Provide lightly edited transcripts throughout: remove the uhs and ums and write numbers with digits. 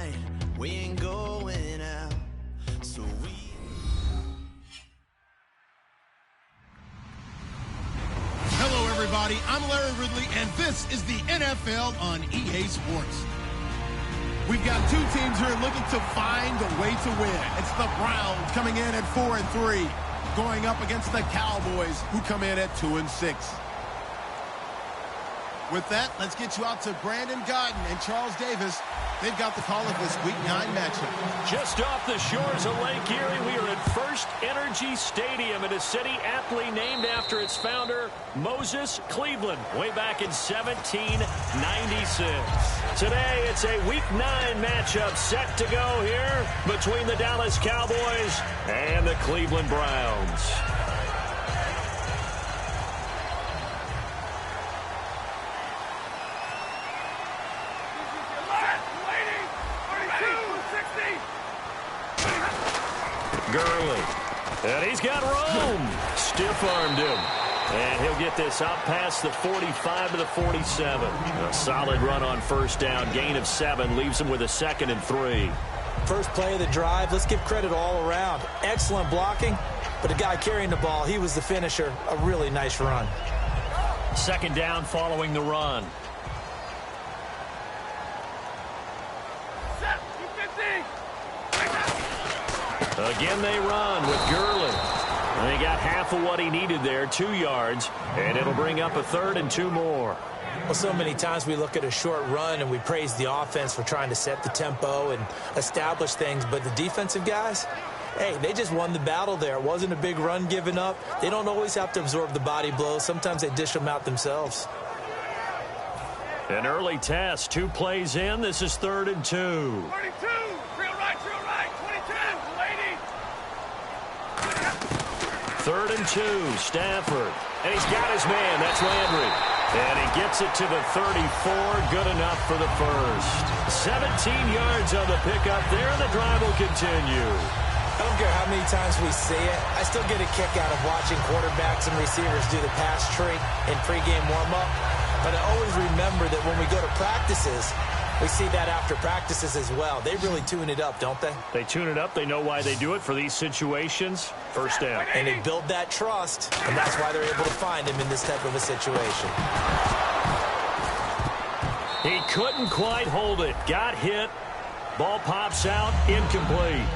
night, we ain't going out, so we... Hello, everybody. I'm Larry Ridley, and this is the NFL on EA Sports. We've got two teams here looking to find a way to win. It's the Browns coming in at 4-3, going up against the Cowboys, who come in at 2-6. With that, let's get you out to Brandon Godden and Charles Davis. They've got the call of this Week 9 matchup. Just off the shores of Lake Erie, we are at First Energy Stadium in a city aptly named after its founder, Moses Cleveland, way back in 1796. Today, it's a Week 9 matchup set to go here between the Dallas Cowboys and the Cleveland Browns. Gurley. And he's got room. Stiff-armed him. And he'll get this out past the 45 to the 47. A solid run on first down. Gain of 7 leaves him with a 2nd and 3. First play of the drive. Let's give credit all around. Excellent blocking. But the guy carrying the ball, he was the finisher. A really nice run. 2nd down following the run. Again they run with Gurley. And he got half of what he needed there, 2 yards, and it'll bring up a 3rd and 2 more. Well, so many times we look at a short run and we praise the offense for trying to set the tempo and establish things, but the defensive guys, hey, they just won the battle there. It wasn't a big run given up. They don't always have to absorb the body blows. Sometimes they dish them out themselves. An early test, 2 plays in. This is 3rd and 2. 32, real right, 22, lady. 3rd and 2, Stafford. And he's got his man. That's Landry. And he gets it to the 34. Good enough for the first. 17 yards on the pickup there, and the drive will continue. I don't care how many times we see it. I still get a kick out of watching quarterbacks and receivers do the pass tree in pregame warm-up. But I always remember that when we go to practices, we see that after practices as well. They really tune it up, don't they? They tune it up. They know why they do it for these situations. First down. And they build that trust, and that's why they're able to find him in this type of a situation. He couldn't quite hold it. Got hit. Ball pops out. Incomplete.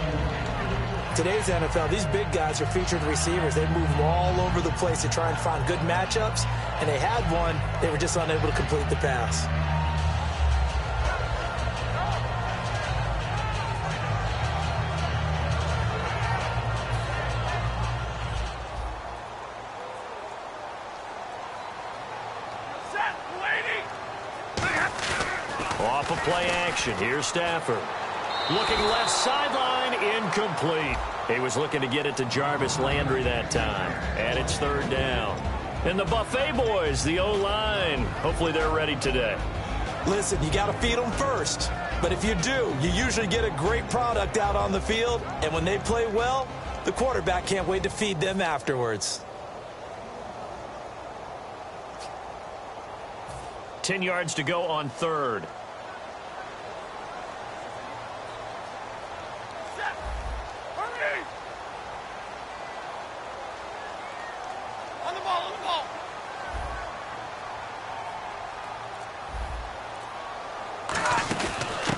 Today's NFL, these big guys are featured receivers. They move all over the place to try and find good matchups, and they had one. They were just unable to complete the pass. Off of play action. Here's Stafford. Looking left sideline, incomplete. He was looking to get it to Jarvis Landry that time. And it's 3rd down. And the Buffet boys, the O-line, hopefully they're ready today. Listen, you got to feed them first. But if you do, you usually get a great product out on the field. And when they play well, the quarterback can't wait to feed them afterwards. 10 yards to go on 3rd.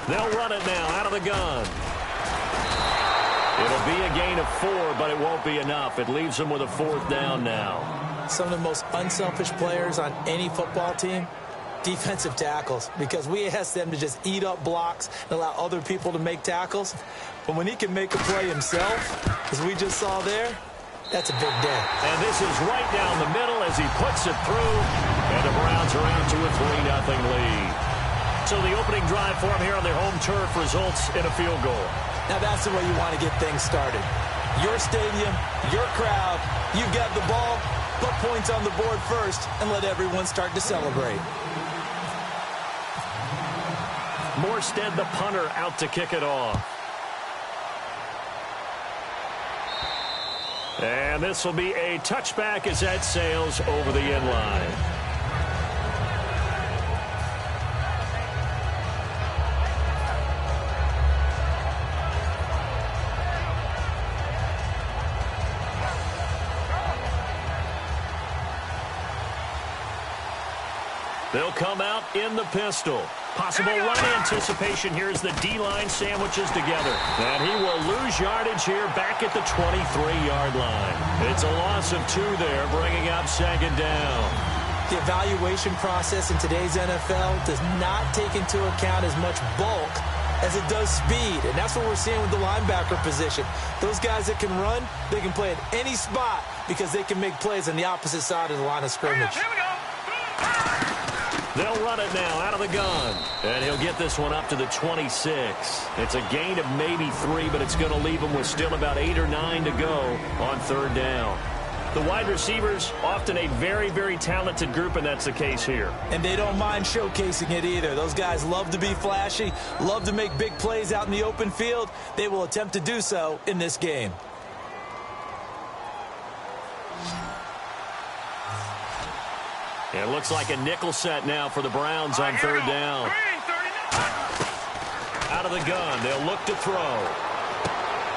They'll run it now out of the gun. It'll be a gain of 4, but it won't be enough. It leaves them with a 4th down now. Some of the most unselfish players on any football team, defensive tackles, because we ask them to just eat up blocks and allow other people to make tackles. But when he can make a play himself, as we just saw there, that's a big day. And this is right down the middle as he puts it through. And the Browns are out to a 3-0 lead. So the opening drive for him here on their home turf results in a field goal. Now that's the way you want to get things started. Your stadium, your crowd, you've got the ball, put points on the board first, and let everyone start to celebrate. Morstead, the punter, out to kick it off. And this will be a touchback as that sails over the end line. They'll come out in the pistol. Possible run anticipation here as the D-line sandwiches together. And he will lose yardage here back at the 23-yard line. It's a loss of 2 there, bringing up second down. The evaluation process in today's NFL does not take into account as much bulk as it does speed. And that's what we're seeing with the linebacker position. Those guys that can run, they can play at any spot because they can make plays on the opposite side of the line of scrimmage. Here we go. They'll run it now out of the gun. And he'll get this one up to the 26. It's a gain of maybe 3, but it's going to leave him with still about 8 or 9 to go on third down. The wide receivers, often a very, very talented group, and that's the case here. And they don't mind showcasing it either. Those guys love to be flashy, love to make big plays out in the open field. They will attempt to do so in this game. It looks like a nickel set now for the Browns on third down. Out of the gun, they'll look to throw.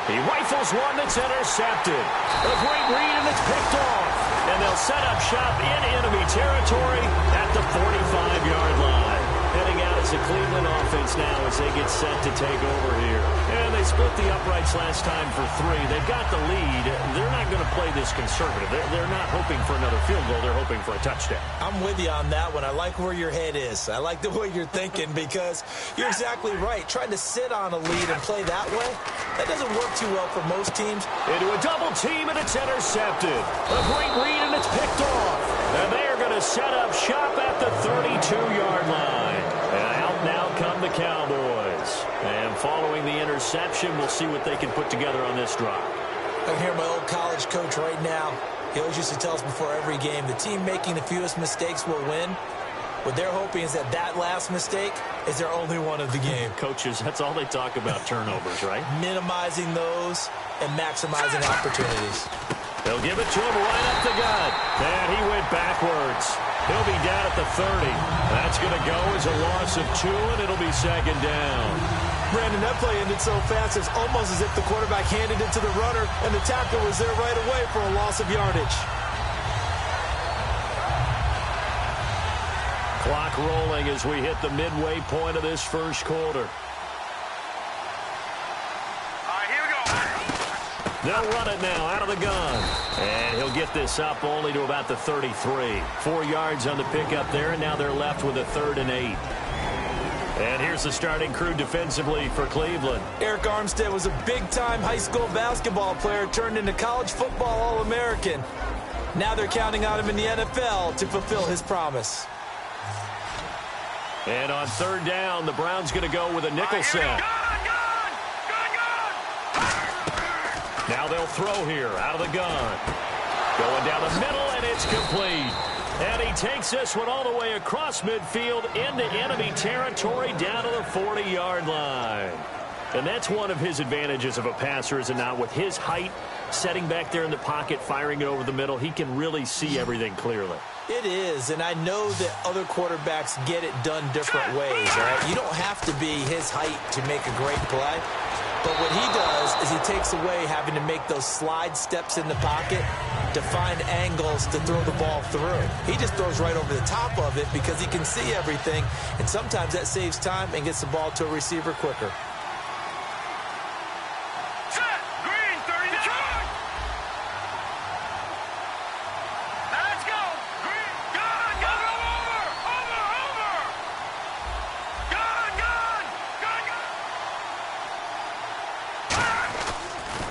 He rifles one that's intercepted. A great read, and it's picked off. And they'll set up shop in enemy territory at the 45-yard line. Heading out as a Cleveland offense now as they get set to take over here. And they split the uprights last time for 3. They've got the lead. They're not going to play this conservative. They're not hoping for another field goal. They're hoping for a touchdown. I'm with you on that one. I like where your head is. I like the way you're thinking because you're exactly right. Trying to sit on a lead and play that way, that doesn't work too well for most teams. Into a double team, and it's intercepted. A great read, and it's picked off. And they are going to set up shop at the 32-yard line. And out now come the Cowboys. And following the interception, we'll see what they can put together on this drive. I can hear my old college coach right now. He always used to tell us before every game, the team making the fewest mistakes will win. What they're hoping is that that last mistake is their only one of the game. Coaches, that's all they talk about, turnovers, right? Minimizing those and maximizing opportunities. They'll give it to him right up the gut. And he went backwards. He'll be down at the 30. That's going to go as a loss of 2, and it'll be second down. Brandon, that play ended so fast, it's almost as if the quarterback handed it to the runner, and the tackle was there right away for a loss of yardage. Clock rolling as we hit the midway point of this first quarter. They'll run it now out of the gun. And he'll get this up only to about the 33. 4 yards on the pickup there, and now they're left with a 3rd and 8. And here's the starting crew defensively for Cleveland. Eric Armstead was a big-time high school basketball player turned into college football All-American. Now they're counting on him in the NFL to fulfill his promise. And on third down, the Browns going to go with a nickel set. Now they'll throw here out of the gun. Going down the middle, and it's complete. And he takes this one all the way across midfield into enemy territory down to the 40-yard line. And that's one of his advantages of a passer, is it not? With his height, setting back there in the pocket, firing it over the middle, he can really see everything clearly. It is, and I know that other quarterbacks get it done different ways, all right? You don't have to be his height to make a great play. But what he does is he takes away having to make those slide steps in the pocket to find angles to throw the ball through. He just throws right over the top of it because he can see everything, and sometimes that saves time and gets the ball to a receiver quicker.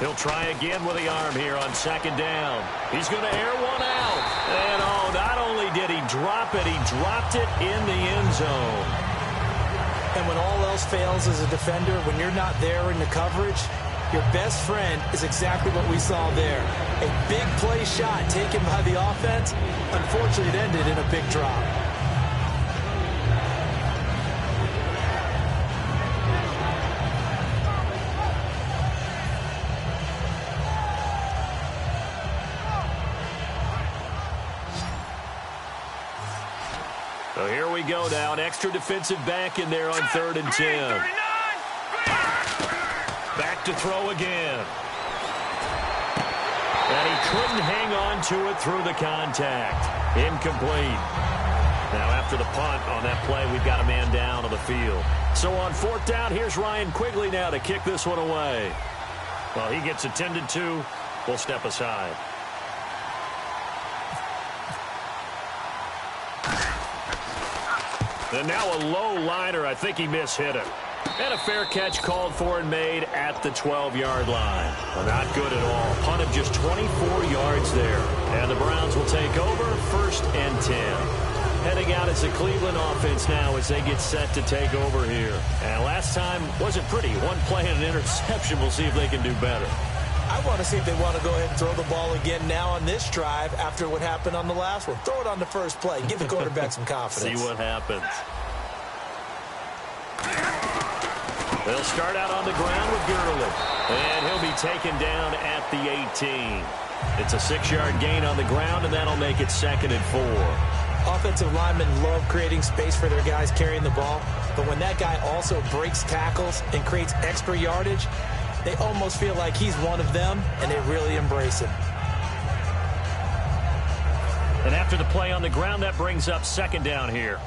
He'll try again with the arm here on second down. He's going to air one out. And, oh, not only did he drop it, he dropped it in the end zone. And when all else fails as a defender, when you're not there in the coverage, your best friend is exactly what we saw there. A big play shot taken by the offense. Unfortunately, it ended in a big drop. So here we go now. An extra defensive back in there on 3rd and 10. Back to throw again. And he couldn't hang on to it through the contact. Incomplete. Now after the punt on that play, we've got a man down on the field. So on 4th down, here's Ryan Quigley now to kick this one away. Well, he gets attended to. We'll step aside. And now a low liner. I think he mishit it. And a fair catch called for and made at the 12-yard line. Well, not good at all. Punt of just 24 yards there. And the Browns will take over 1st and 10. Heading out is the Cleveland offense now as they get set to take over here. And last time wasn't pretty. One play and an interception. We'll see if they can do better. I want to see if they want to go ahead and throw the ball again now on this drive after what happened on the last one. Throw it on the first play. Give the quarterback some confidence. See what happens. They'll start out on the ground with Gurley. And he'll be taken down at the 18. It's a 6-yard gain on the ground, and that'll make it 2nd and 4. Offensive linemen love creating space for their guys carrying the ball. But when that guy also breaks tackles and creates extra yardage, they almost feel like he's one of them, and they really embrace him. And after the play on the ground, that brings up 2nd down here.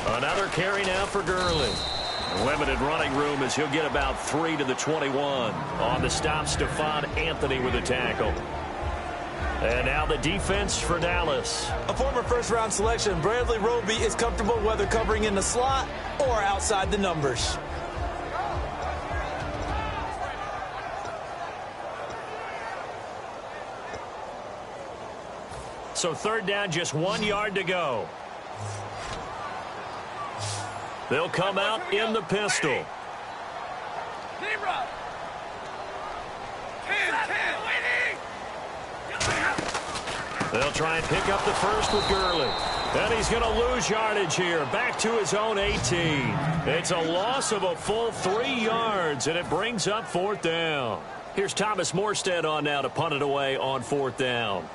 Another carry now for Gurley. Limited running room as he'll get about 3 to the 21. On the stop, Stephon Anthony with a tackle. And now the defense for Dallas. A former first-round selection, Bradley Roby is comfortable whether covering in the slot or outside the numbers. So 3rd down, just 1 yard to go. They'll come out in the pistol. Zebra. 10. They'll try and pick up the first with Gurley. And he's going to lose yardage here. Back to his own 18. It's a loss of a full 3 yards, and it brings up 4th down. Here's Thomas Morstead on now to punt it away on 4th down.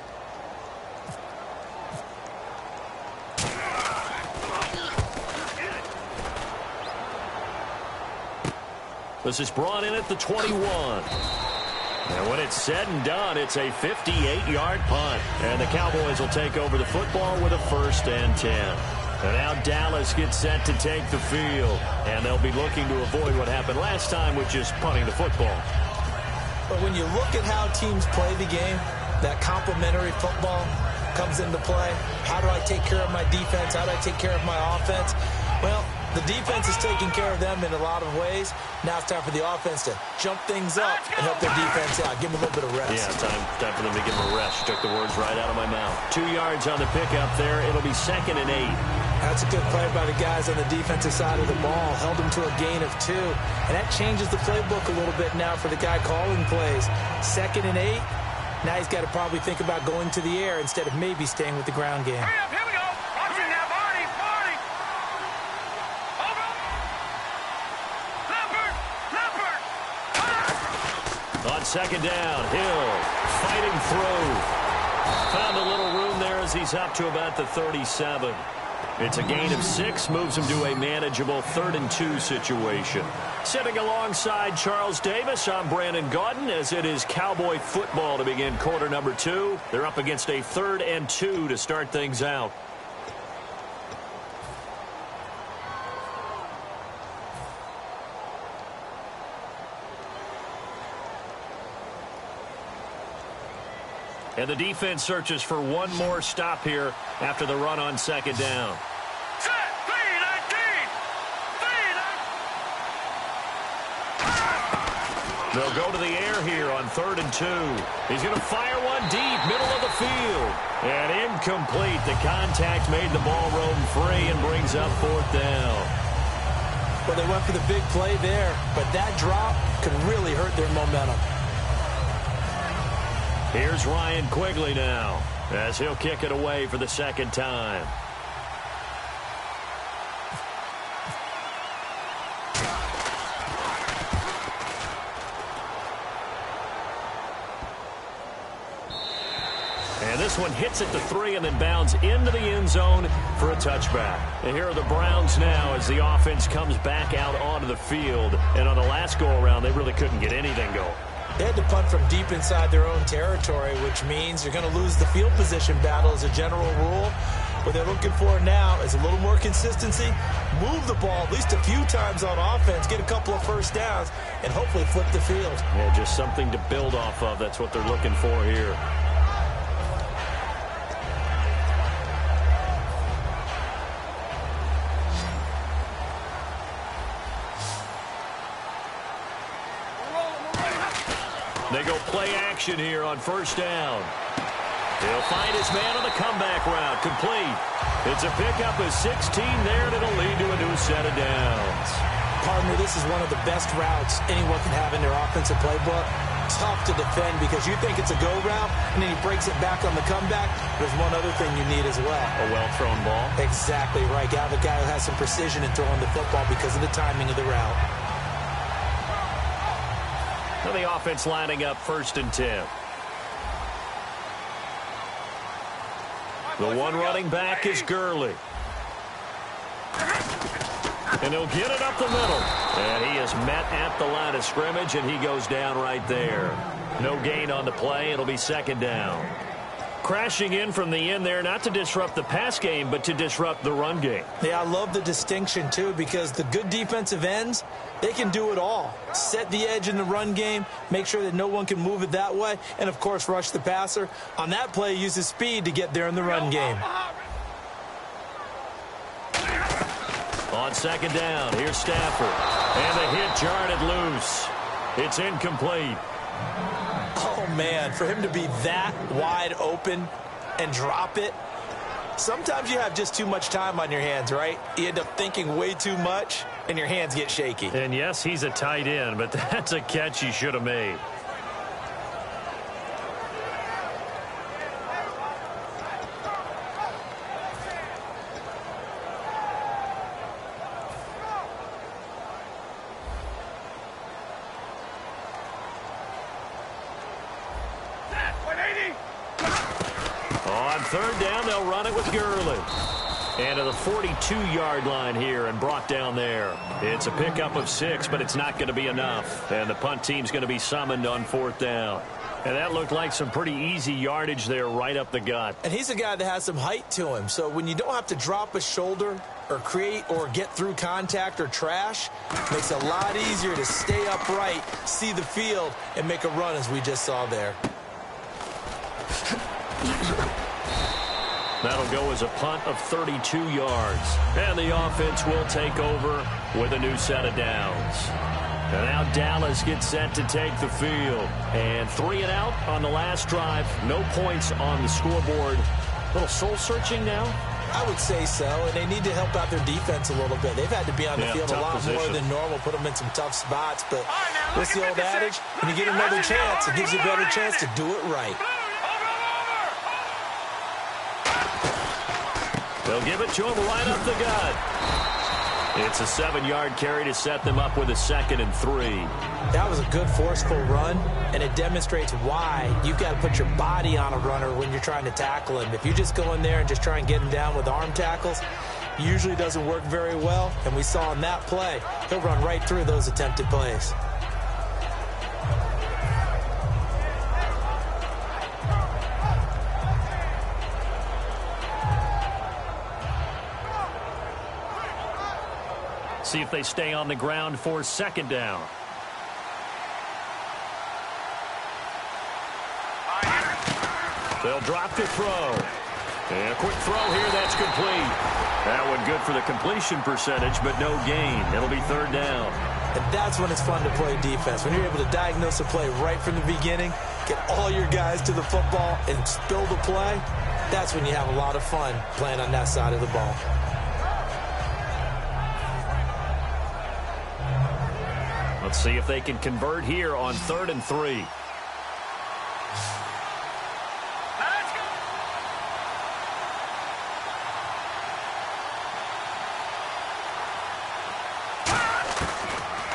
This is brought in at the 21. And when it's said and done, it's a 58-yard punt. And the Cowboys will take over the football with a 1st and 10. And now Dallas gets set to take the field. And they'll be looking to avoid what happened last time, which is punting the football. But when you look at how teams play the game, that complementary football comes into play. How do I take care of my defense? How do I take care of my offense? Well, the defense is taking care of them in a lot of ways. Now it's time for the offense to jump things up and help their defense out. Give them a little bit of rest. Yeah, time for them to give them a rest. Took the words right out of my mouth. 2 yards on the pickup there. It'll be 2nd and 8. That's a good play by the guys on the defensive side of the ball. Held them to a gain of 2. And that changes the playbook a little bit now for the guy calling plays. 2nd and 8. Now he's got to probably think about going to the air instead of maybe staying with the ground game. Hurry up, here we go. Watch it now, Barney. Over. Leopard. On 2nd down, Hill fighting through. Found a little room there as he's up to about the 37. It's a gain of 6, moves him to a manageable 3rd and 2 situation. Sitting alongside Charles Davis, I'm Brandon Gaudin as it is Cowboy football to begin quarter number 2. They're up against a 3rd and 2 to start things out. And the defense searches for one more stop here after the run on 2nd down. Set. 3-19. They'll go to the air here on 3rd and 2. He's going to fire one deep, middle of the field. And incomplete. The contact made the ball roam free and brings up 4th down. Well, they went for the big play there, but that drop could really hurt their momentum. Here's Ryan Quigley now as he'll kick it away for the 2nd time. And this one hits at the 3 and then bounds into the end zone for a touchback. And here are the Browns now as the offense comes back out onto the field. And on the last go-around, they really couldn't get anything going. They had to punt from deep inside their own territory, which means you're going to lose the field position battle as a general rule. What they're looking for now is a little more consistency, move the ball at least a few times on offense, get a couple of first downs, and hopefully flip the field. Yeah, just something to build off of. That's what they're looking for here. They go play action here on first down. He'll find his man on the comeback route. Complete. It's a pickup of 16 there, and it'll lead to a new set of downs. Partner, this is one of the best routes anyone can have in their offensive playbook. Tough to defend because you think it's a go route, and then he breaks it back on the comeback. There's one other thing you need as well. A well-thrown ball. Exactly right. Got a guy who has some precision in throwing the football because of the timing of the route. Now the offense lining up 1st and 10. The one running back is Gurley. And he'll get it up the middle. And he is met at the line of scrimmage, and he goes down right there. No gain on the play. It'll be 2nd down. Crashing in from the end there, not to disrupt the pass game, but to disrupt the run game. Yeah, I love the distinction, too, because the good defensive ends, they can do it all. Set the edge in the run game, make sure that no one can move it that way, and, of course, rush the passer. On that play, use his speed to get there in the run game. On 2nd down, here's Stafford. And the hit jarred it loose. It's incomplete. Oh, man, for him to be that wide open and drop it, sometimes you have just too much time on your hands, right? You end up thinking way too much, and your hands get shaky. And, yes, he's a tight end, but that's a catch he should have made. On 3rd down, they'll run it with Gurley. And to the 42-yard line here and brought down there. It's a pickup of 6, but it's not going to be enough. And the punt team's going to be summoned on 4th down. And that looked like some pretty easy yardage there right up the gut. And he's a guy that has some height to him. So when you don't have to drop a shoulder or create or get through contact or trash, it makes it a lot easier to stay upright, see the field, and make a run as we just saw there. That'll go as a punt of 32 yards. And the offense will take over with a new set of downs. And now Dallas gets set to take the field. And 3 and out on the last drive. No points on the scoreboard. A little soul-searching now? I would say so, and they need to help out their defense a little bit. They've had to be on the field a lot more than normal, put them in some tough spots. But what's the old adage? When you get another chance, it gives you a better chance to do it right. They'll give it to him right up the gut. It's a 7-yard carry to set them up with a 2nd and 3. That was a good forceful run, and it demonstrates why you've got to put your body on a runner when you're trying to tackle him. If you just go in there and just try and get him down with arm tackles, it usually doesn't work very well, and we saw in that play, he'll run right through those attempted plays. See if they stay on the ground for 2nd down. They'll drop the throw. And a quick throw here, that's complete. That one good for the completion percentage, but no gain. It'll be 3rd down. And that's when it's fun to play defense. When you're able to diagnose a play right from the beginning, get all your guys to the football and spill the play, that's when you have a lot of fun playing on that side of the ball. Let's see if they can convert here on 3rd and 3.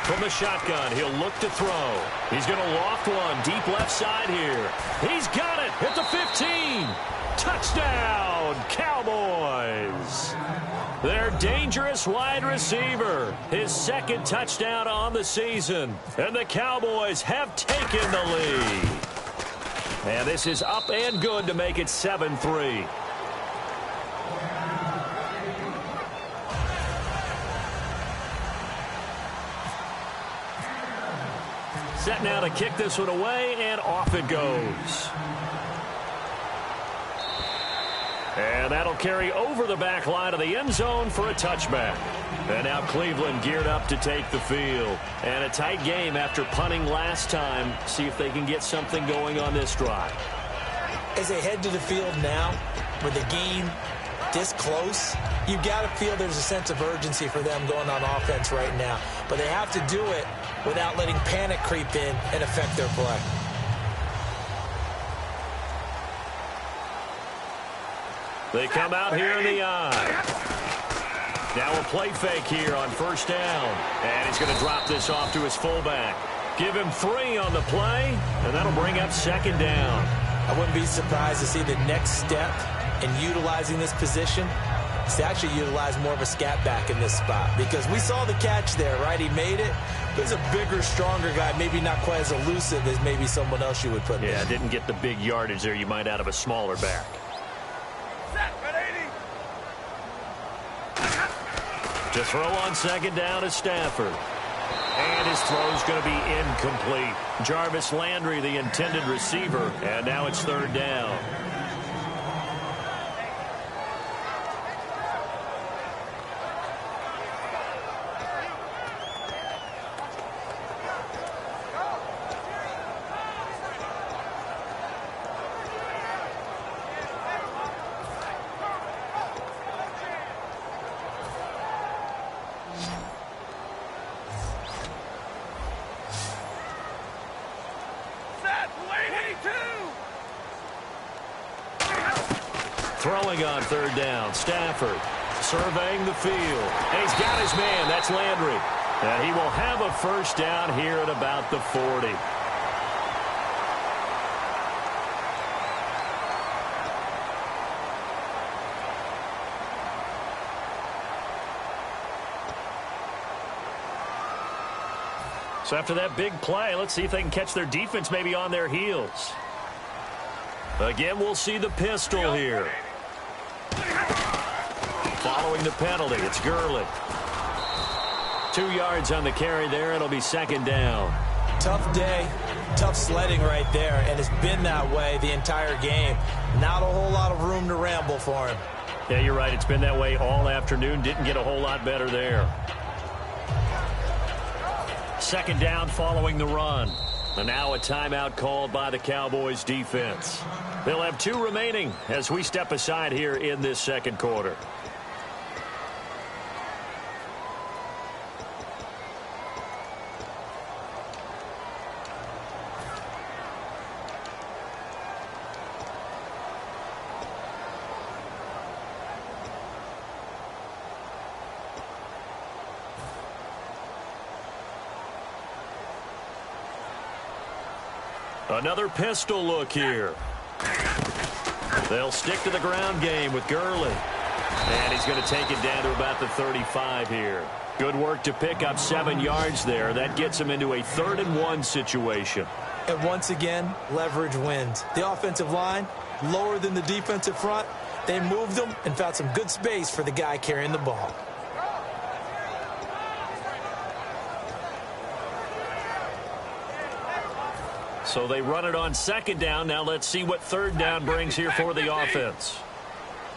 From the shotgun, he'll look to throw. He's going to loft one deep left side here. He's got it at the 15. Touchdown, Cowboys. Their dangerous wide receiver. His second touchdown on the season. And the Cowboys have taken the lead. And this is up and good to make it 7-3. Set now to kick this one away, and off it goes. And that'll carry over the back line of the end zone for a touchback. And now Cleveland geared up to take the field. And a tight game after punting last time. See if they can get something going on this drive. As they head to the field now, with the game this close, you've got to feel there's a sense of urgency for them going on offense right now. But they have to do it without letting panic creep in and affect their play. They come out here in the eye. Now a play fake here on first down. And he's going to drop this off to his fullback. Give him 3 on the play, and that'll bring up second down. I wouldn't be surprised to see the next step in utilizing this position is to actually utilize more of a scat back in this spot. Because we saw the catch there, right? He made it. There's a bigger, stronger guy, maybe not quite as elusive as maybe someone else you would put in. Yeah, didn't get the big yardage there you might out of a smaller back. To throw on second down is Stafford. And his throw's going to be incomplete. Jarvis Landry, the intended receiver, and now it's third down. Throwing on third down, Stafford surveying the field. And he's got his man, that's Landry. And he will have a first down here at about the 40. So after that big play, let's see if they can catch their defense maybe on their heels. Again, we'll see the pistol here. Following the penalty, it's Gurley. 2 yards on the carry there. It'll be second down. Tough day, tough sledding right there, and it's been that way the entire game. Not a whole lot of room to ramble for him. Yeah, you're right. It's been that way all afternoon. Didn't get a whole lot better there. Second down following the run. And now a timeout called by the Cowboys defense. They'll have 2 remaining as we step aside here in this second quarter. Another pistol look here. They'll stick to the ground game with Gurley. And he's going to take it down to about the 35 here. Good work to pick up 7 yards there. That gets him into a 3rd-and-1 situation. And once again, leverage wins. The offensive line, lower than the defensive front. They moved them and found some good space for the guy carrying the ball. So they run it on second down. Now let's see what third down brings here for the offense.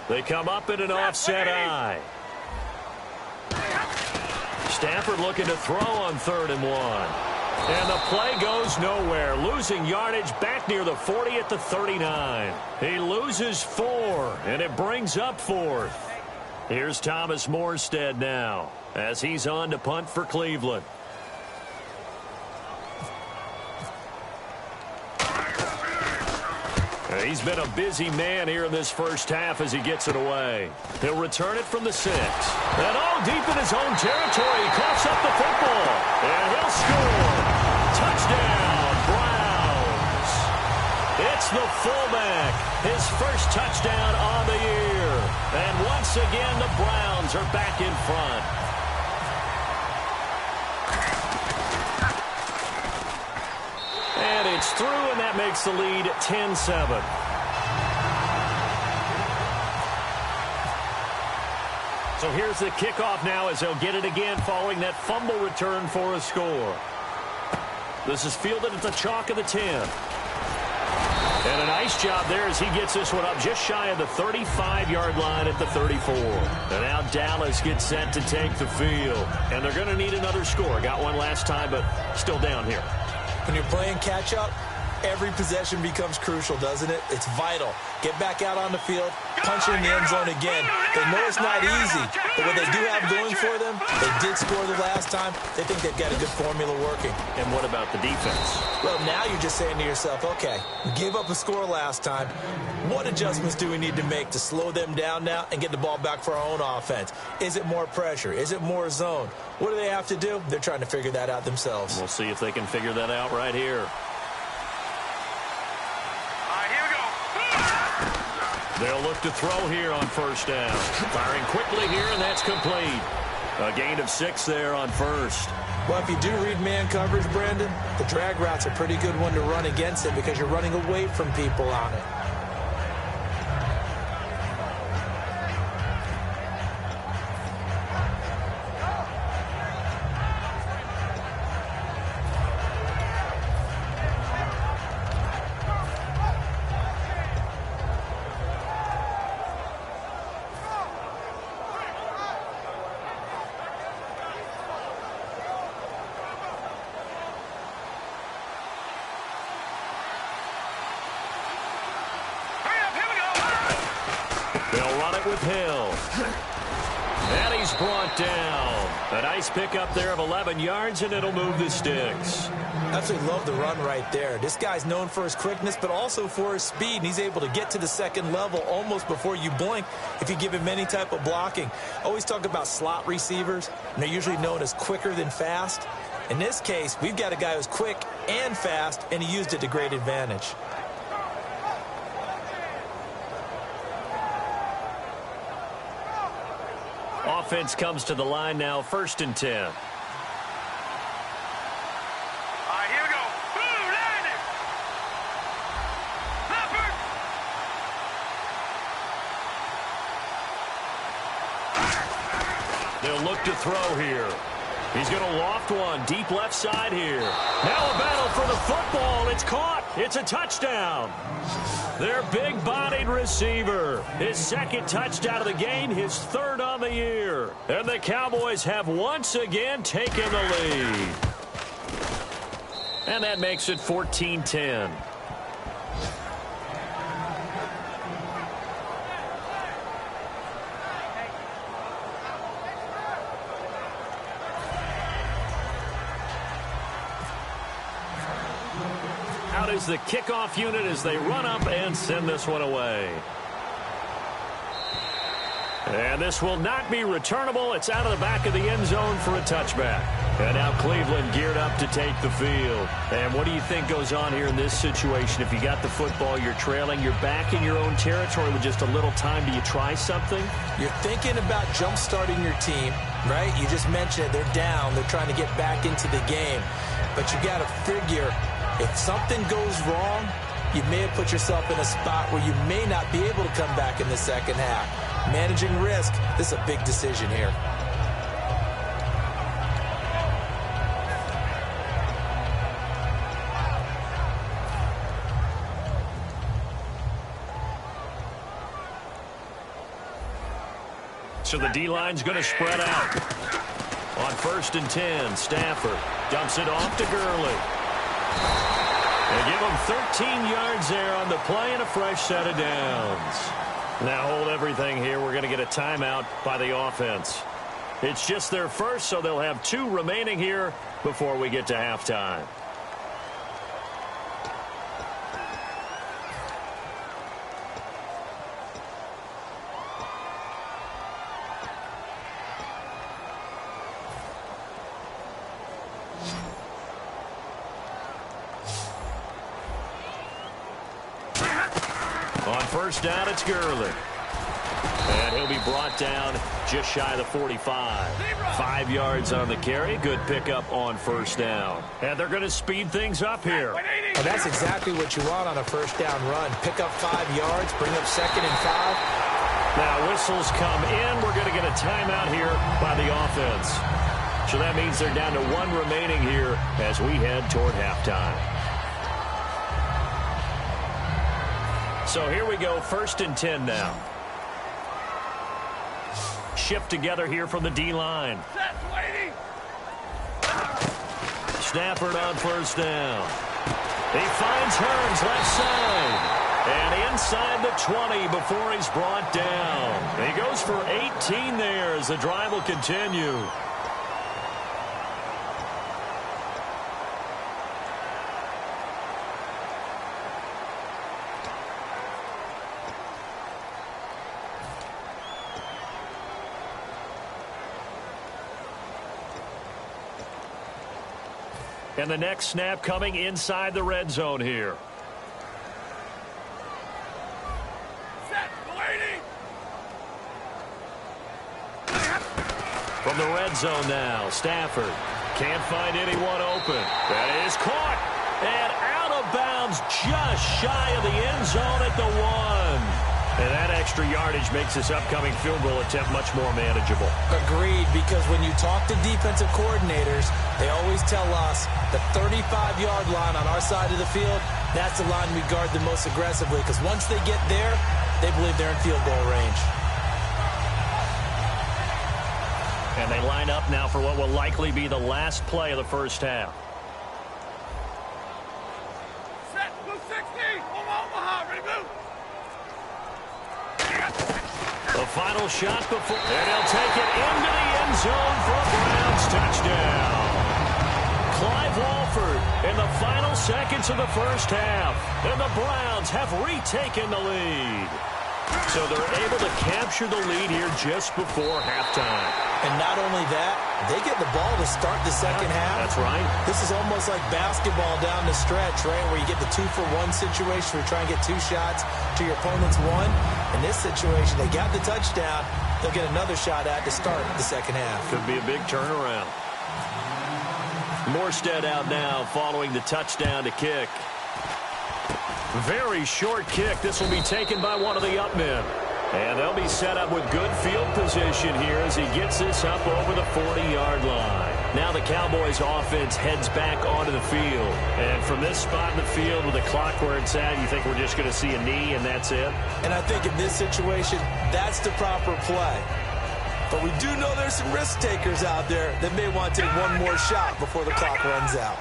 They come up in an offset eye. Stafford looking to throw on 3rd-and-1. And the play goes nowhere. Losing yardage back near the 40 at the 39. He loses 4, and it brings up 4th. Here's Thomas Morstead now as he's on to punt for Cleveland. He's been a busy man here in this first half as he gets it away. He'll return it from the 6. And all deep in his own territory, he coughs up the football. And he'll score. Touchdown, Browns. It's the fullback. His first touchdown on the year. And once once again, the Browns are back in front. And it's through, and that makes the lead 10-7. So here's the kickoff now as they'll get it again following that fumble return for a score. This is fielded at the chalk of the 10. And a nice job there as he gets this one up just shy of the 35-yard line at the 34. And now Dallas gets set to take the field. And they're going to need another score. Got one last time, but still down here. When you're playing catch-up, every possession becomes crucial, doesn't it? It's vital. Get back out on the field, punch in the end zone again. They know it's not easy, but what they do have going for them, they did score the last time. They think they've got a good formula working. And what about the defense? Well, now you're just saying to yourself, okay, we gave up a score last time. What adjustments do we need to make to slow them down now and get the ball back for our own offense? Is it more pressure? Is it more zone? What do they have to do? They're trying to figure that out themselves. We'll see if they can figure that out right here. They'll look to throw here on first down. Firing quickly here, and that's complete. A gain of 6 there on first. Well, if you do read man coverage, Brandon, the drag route's a pretty good one to run against it because you're running away from people on it. They'll run it with Hill. And he's brought down. A nice pickup there of 11 yards, and it'll move the sticks. Absolutely love the run right there. This guy's known for his quickness, but also for his speed. And he's able to get to the second level almost before you blink if you give him any type of blocking. Always talk about slot receivers, and they're usually known as quicker than fast. In this case, we've got a guy who's quick and fast, and he used it to great advantage. Offense comes to the line now, 1st and 10. All right, here we go. Boom, landing. Leopard. They'll look to throw here. He's going to loft one deep left side here. Now a battle for the football. It's caught. It's a touchdown. Their big-bodied receiver. His 2nd touchdown of the game, his 3rd on the year. And the Cowboys have once again taken the lead. And that makes it 14-10. Out is the kickoff unit as they run up and send this one away. And this will not be returnable. It's out of the back of the end zone for a touchback. And now Cleveland geared up to take the field. And what do you think goes on here in this situation? If you got the football, you're trailing, you're back in your own territory with just a little time. Do you try something? You're thinking about jump-starting your team, right? You just mentioned it. They're down. They're trying to get back into the game. But you got to figure, if something goes wrong, you may have put yourself in a spot where you may not be able to come back in the second half. Managing risk, this is a big decision here. So the D-line's going to spread out. On 1st and 10, Stafford dumps it off to Gurley. They give him 13 yards there on the play and a fresh set of downs. Now hold everything here. We're going to get a timeout by the offense. It's just their first, so they'll have 2 remaining here before we get to halftime. On 1st down, it's Gurley. And he'll be brought down just shy of the 45. 5 yards on the carry. Good pickup on first down. And they're going to speed things up here. And that's exactly what you want on a first down run. Pick up 5 yards, bring up 2nd and 5. Now whistles come in. We're going to get a timeout here by the offense. So that means they're down to 1 remaining here as we head toward halftime. So here we go, 1st and 10 now. Shift together here from the D-line. Stafford on first down. He finds Hearns left side. And inside the 20 before he's brought down. He goes for 18 there as the drive will continue. And the next snap coming inside the red zone here. From the red zone now, Stafford can't find anyone open. That is caught and out of bounds just shy of the end zone at the 1. And that extra yardage makes this upcoming field goal attempt much more manageable. Agreed, because when you talk to defensive coordinators, they always tell us the 35-yard line on our side of the field, that's the line we guard the most aggressively, because once they get there, they believe they're in field goal range. And they line up now for what will likely be the last play of the first half. Set, blue 60, Omaha, ready, blue. The final shot before, and he'll take it into the end zone for a Browns touchdown. Clive Walford in the final seconds of the first half, and the Browns have retaken the lead. So they're able to capture the lead here just before halftime. And not only that, they get the ball to start the second half. That's right. This is almost like basketball down the stretch, right, where you get the 2-for-1 situation where you try and get 2 shots to your opponent's 1. In this situation, they got the touchdown. They'll get another shot at to start the second half. Could be a big turnaround. Morstead out now following the touchdown to kick. Very short kick. This will be taken by one of the up men. And they'll be set up with good field position here as he gets this up over the 40-yard line. Now the Cowboys offense heads back onto the field. And from this spot in the field with the clock where it's at, you think we're just going to see a knee and that's it? And I think in this situation, that's the proper play. But we do know there's some risk takers out there that may want to take one more shot before the clock runs out.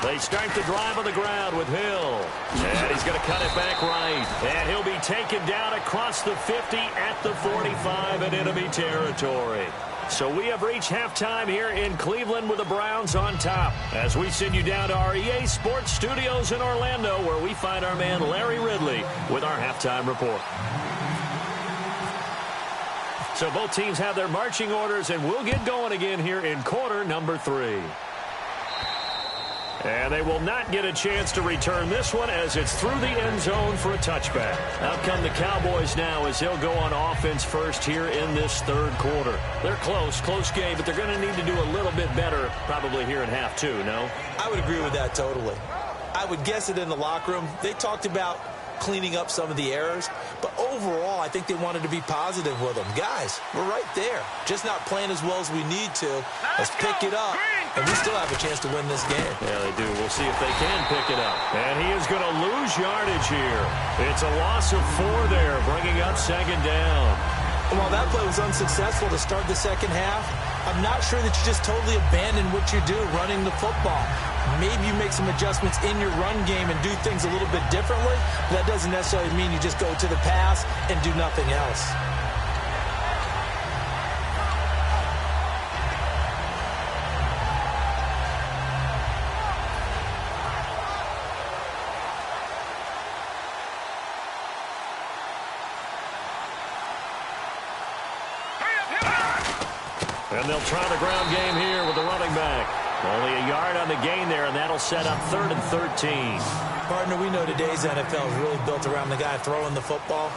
They start the drive on the ground with Hill. And he's going to cut it back right. And he'll be taken down across the 50 at the 45 in enemy territory. So we have reached halftime here in Cleveland with the Browns on top. As we send you down to our EA Sports Studios in Orlando, where we find our man Larry Ridley with our halftime report. So both teams have their marching orders, and we'll get going again here in quarter number 3. And they will not get a chance to return this one as it's through the end zone for a touchback. Out come the Cowboys now as they'll go on offense first here in this third quarter. They're close game, but they're going to need to do a little bit better probably here in half 2, no? I would agree with that totally. I would guess it in the locker room. They talked about cleaning up some of the errors, but overall I think they wanted to be positive with them. Guys, we're right there, just not playing as well as we need to. Let's pick it up, and we still have a chance to win this game. Yeah, they do. We'll see if they can pick it up. And he is going to lose yardage here. It's a loss of 4 there, bringing up second down. And while that play was unsuccessful to start the second half, I'm not sure that you just totally abandon what you do running the football. Maybe you make some adjustments in your run game and do things a little bit differently, but that doesn't necessarily mean you just go to the pass and do nothing else. And they'll try the ground game here with the running back. Only a yard on the gain there, and that'll set up 3rd and 13. Partner, we know today's NFL is really built around the guy throwing the football.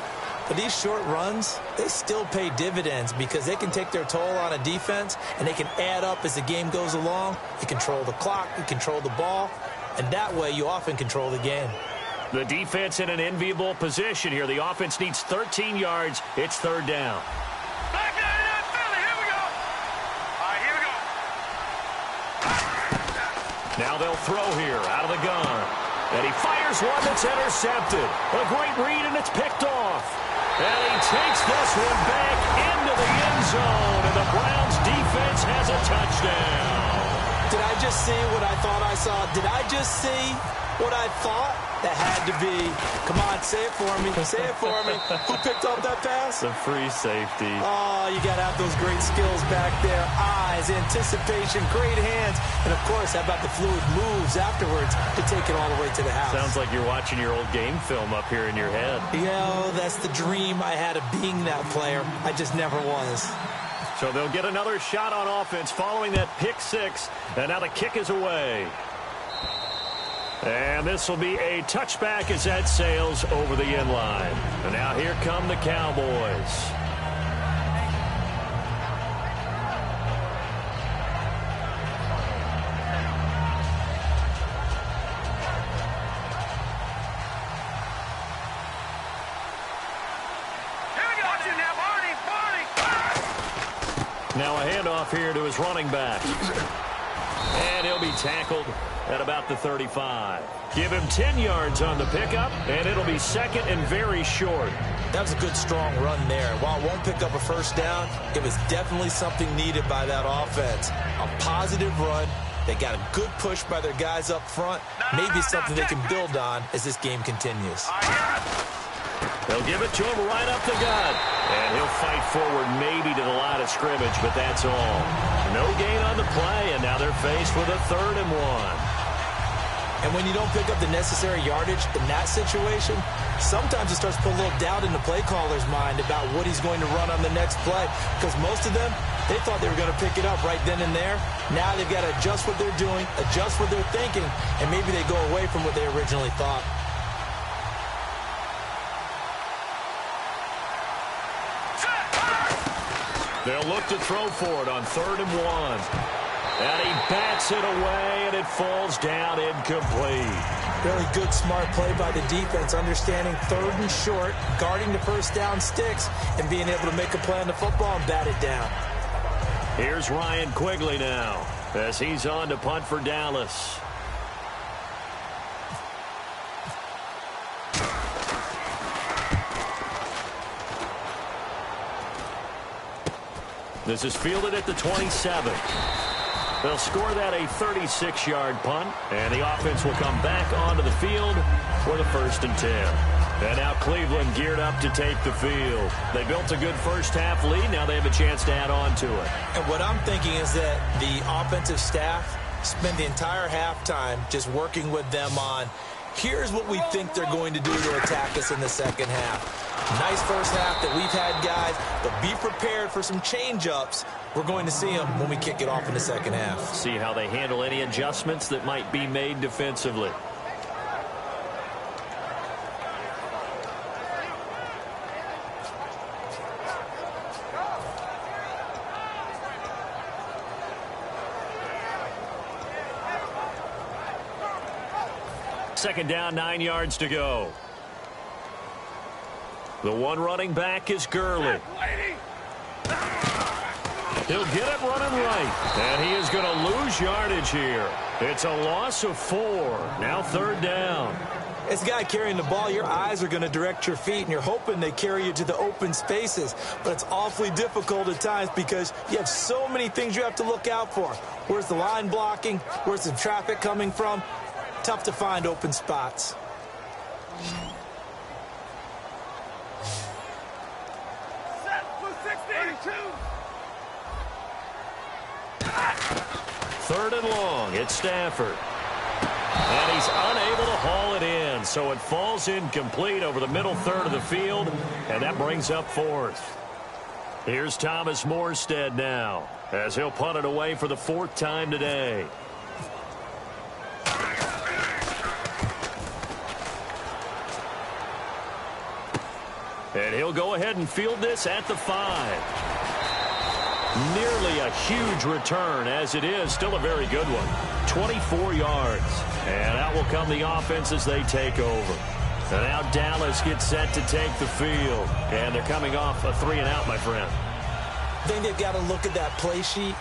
But these short runs, they still pay dividends because they can take their toll on a defense, and they can add up as the game goes along. You control the clock, you control the ball, and that way you often control the game. The defense in an enviable position here. The offense needs 13 yards. It's 3rd down. Back in, Philly. Here we go. All right, here we go. Now they'll throw here out of the gun. And he fires one that's intercepted. A great read, and it's picked off. And he takes this one back into the end zone. And the Browns defense has a touchdown. Did I just see what I thought I saw? Did I just see what I thought? That had to be. Come on, say it for me. Say it for me. Who picked up that pass? The free safety. Oh, you got to have those great skills back there. Eyes, anticipation, great hands. And, of course, how about the fluid moves afterwards to take it all the way to the house? Sounds like you're watching your old game film up here in your head. Yo, that's the dream I had of being that player. I just never was. So they'll get another shot on offense following that pick 6. And now the kick is away. And this will be a touchback as that sails over the end line. And now here come the Cowboys. Now a handoff here to his running back. And he'll be tackled at about the 35. Give him 10 yards on the pickup, and it'll be 2nd and very short. That was a good, strong run there. While it won't pick up a first down, it was definitely something needed by that offense. A positive run. They got a good push by their guys up front. Maybe something they can build on as this game continues. They'll give it to him right up the gut. And he'll fight forward maybe to the line of scrimmage, but that's all. No gain on the play, and now they're faced with a 3rd and 1. And when you don't pick up the necessary yardage in that situation, sometimes it starts to put a little doubt in the play caller's mind about what he's going to run on the next play. Because most of them, they thought they were going to pick it up right then and there. Now they've got to adjust what they're doing, adjust what they're thinking, and maybe they go away from what they originally thought. They'll look to throw for it on 3rd and 1. And he bats it away, and it falls down incomplete. Really good, smart play by the defense, understanding 3rd and short, guarding the first down sticks, and being able to make a play on the football and bat it down. Here's Ryan Quigley now as he's on to punt for Dallas. This is fielded at the 27. They'll score that a 36-yard punt, and the offense will come back onto the field for the 1st and 10. And now Cleveland geared up to take the field. They built a good first-half lead. Now they have a chance to add on to it. And what I'm thinking is that the offensive staff spent the entire halftime just working with them on, here's what we think they're going to do to attack us in the second half. Nice first half that we've had, guys, but be prepared for some change-ups. We're going to see them when we kick it off in the second half. See how they handle any adjustments that might be made defensively. Second down, 9 yards to go. The one running back is Gurley. He'll get it running right. And he is going to lose yardage here. It's a loss of 4. Now 3rd down. As a guy carrying the ball, your eyes are going to direct your feet, and you're hoping they carry you to the open spaces. But it's awfully difficult at times because you have so many things you have to look out for. Where's the line blocking? Where's the traffic coming from? Tough to find open spots. Set for 62. 3rd and long. It's Stafford. And he's unable to haul it in, so it falls incomplete over the middle third of the field, and that brings up 4th. Here's Thomas Morstead now, as he'll punt it away for the 4th time today. And he'll go ahead and field this at the 5. Nearly a huge return. As it is, still a very good one. 24 yards. And out will come the offense as they take over. And now Dallas gets set to take the field. And they're coming off a 3-and-out, my friend. I think they've got to look at that play sheet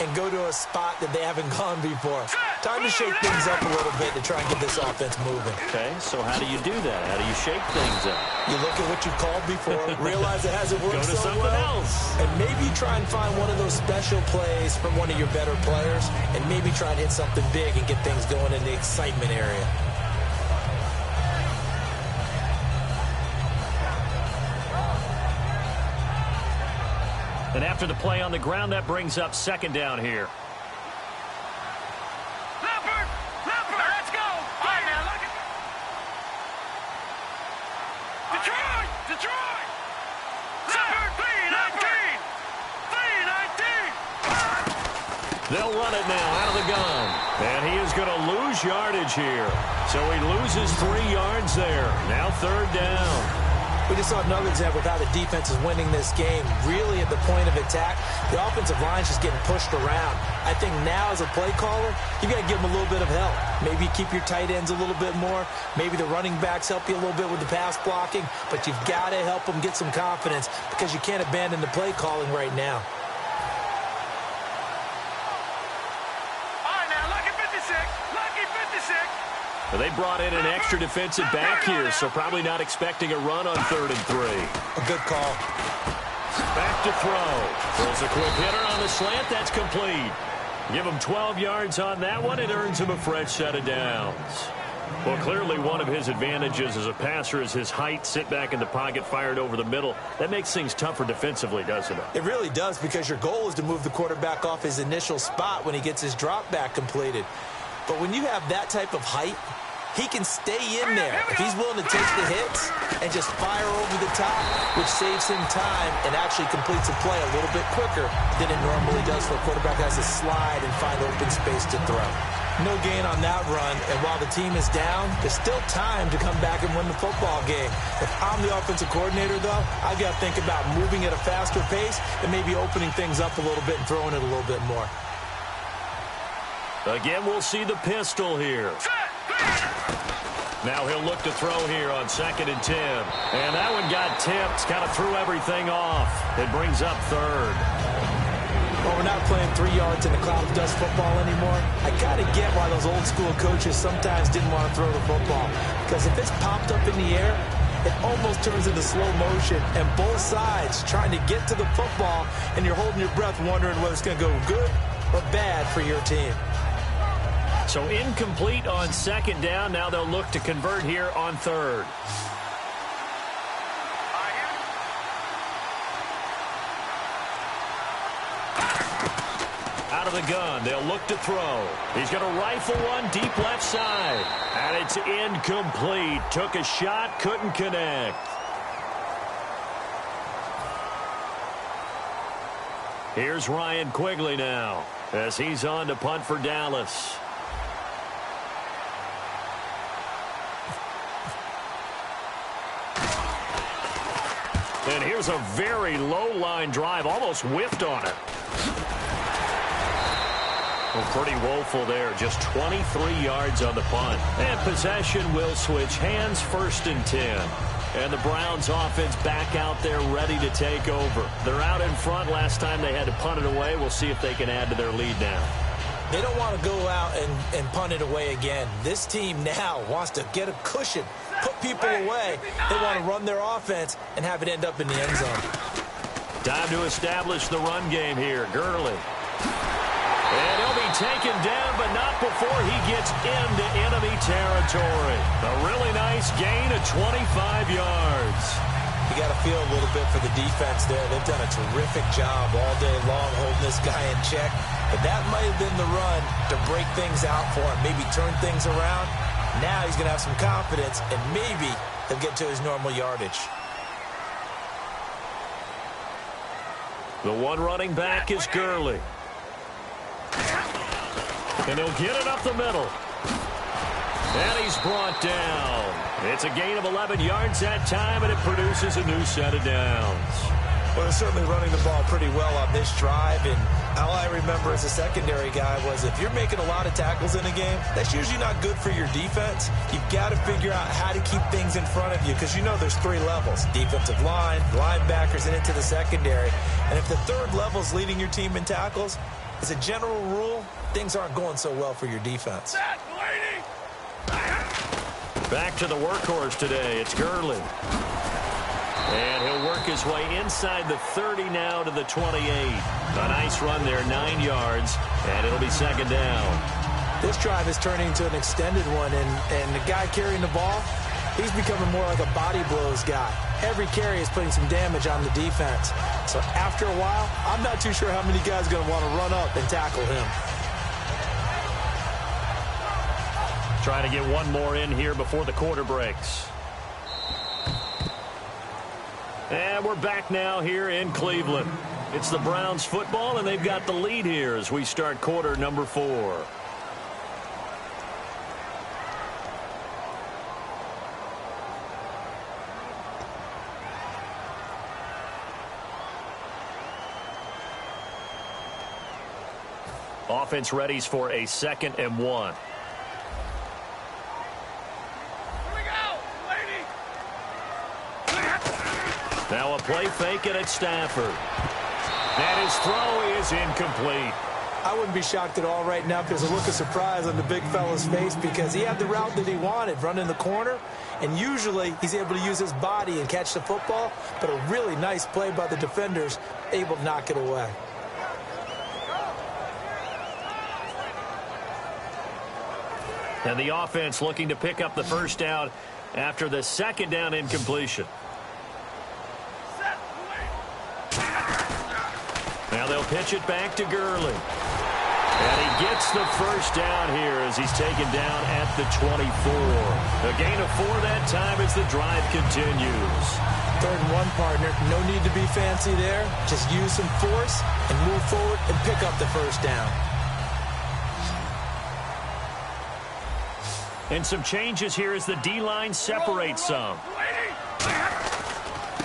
and go to a spot that they haven't gone before. Time to shake things up a little bit to try and get this offense moving. Okay, so how do you do that? How do you shake things up? You look at what you've called before, realize it hasn't worked Go to so something well, else. and maybe try and find one of those special plays from one of your better players, and maybe try and hit something big and get things going in the excitement area. And after the play on the ground, that brings up 2nd down here. Leopard, let's go. All right, now look at Detroit. Leopard, 319. They'll run it now out of the gun. And he is going to lose yardage here. So he loses 3 yards there. Now 3rd down. We just saw another example of how the defense is winning this game. Really at the point of attack, the offensive line's just getting pushed around. I think now as a play caller, you got to give them a little bit of help. Maybe keep your tight ends a little bit more. Maybe the running backs help you a little bit with the pass blocking. But you've got to help them get some confidence because you can't abandon the play calling right now. All right, now lucky 56. Well, they brought in an extra defensive back here, so probably not expecting a run on 3rd and 3. A good call. Back to throw. Throws a quick hitter on the slant. That's complete. Give him 12 yards on that one. It earns him a fresh set of downs. Well, clearly one of his advantages as a passer is his height. Sit back in the pocket, fired over the middle. That makes things tougher defensively, doesn't it? It really does, because your goal is to move the quarterback off his initial spot when he gets his drop back completed. But when you have that type of height, he can stay in there if he's willing to take the hits and just fire over the top, which saves him time and actually completes a play a little bit quicker than it normally does for a quarterback who has to slide and find open space to throw. No gain on that run, and while the team is down, there's still time to come back and win the football game. If I'm the offensive coordinator, though, I've got to think about moving at a faster pace and maybe opening things up a little bit and throwing it a little bit more. Again, we'll see the pistol here. Now he'll look to throw here on 2nd and 10. And that one got tipped, kind of threw everything off. It brings up 3rd. Well, we're not playing 3 yards in a cloud of dust football anymore. I got to get why those old school coaches sometimes didn't want to throw the football. Because if it's popped up in the air, it almost turns into slow motion. And both sides trying to get to the football, and you're holding your breath wondering whether it's going to go good or bad for your team. So incomplete on 2nd down. Now they'll look to convert here on 3rd. Out of the gun, they'll look to throw. He's going to rifle one deep left side. And it's incomplete. Took a shot, couldn't connect. Here's Ryan Quigley now as he's on to punt for Dallas. And here's a very low-line drive, almost whiffed on it. Well, pretty woeful there, just 23 yards on the punt. And possession will switch hands, 1st and 10. And the Browns offense back out there ready to take over. They're out in front. Last time they had to punt it away. We'll see if they can add to their lead now. They don't want to go out and punt it away again. This team now wants to get a cushion, put people away. They want to run their offense and have it end up in the end zone. Time to establish the run game here. Gurley. And he'll be taken down, but not before he gets into enemy territory. A really nice gain of 25 yards. You got to feel a little bit for the defense there. They've done a terrific job all day long holding this guy in check. But that might have been the run to break things out for him, maybe turn things around. Now he's going to have some confidence, and maybe he'll get to his normal yardage. The one running back is Gurley. And he'll get it up the middle. And he's brought down. It's a gain of 11 yards that time, and it produces a new set of downs. Well, they're certainly running the ball pretty well on this drive, and all I remember as a secondary guy was if you're making a lot of tackles in a game, that's usually not good for your defense. You've got to figure out how to keep things in front of you because you know there's three levels, defensive line, linebackers, and into the secondary. And if the third level is leading your team in tackles, as a general rule, things aren't going so well for your defense. Back to the workhorse today. It's Gurley. And he'll work his way inside the 30 now to the 28. A nice run there, 9 yards, and it'll be second down. This drive is turning into an extended one, and the guy carrying the ball, he's becoming more like a body blows guy. Every carry is putting some damage on the defense. So after a while, I'm not too sure how many guys are going to want to run up and tackle him. Trying to get one more in here before the quarter breaks. And we're back now here in Cleveland. It's the Browns football, and they've got the lead here as we start quarter number 4. Offense readies for a 2nd and 1. Now a play fake, and it's Stafford. And his throw is incomplete. I wouldn't be shocked at all right now if there's a look of surprise on the big fella's face because he had the route that he wanted, running the corner, and usually he's able to use his body and catch the football, but a really nice play by the defenders, able to knock it away. And the offense looking to pick up the first down after the 2nd down incompletion. Now they'll pitch it back to Gurley. And he gets the first down here as he's taken down at the 24. A gain of 4 that time as the drive continues. 3rd and 1, partner. No need to be fancy there. Just use some force and move forward and pick up the first down. And some changes here as the D-line separates some.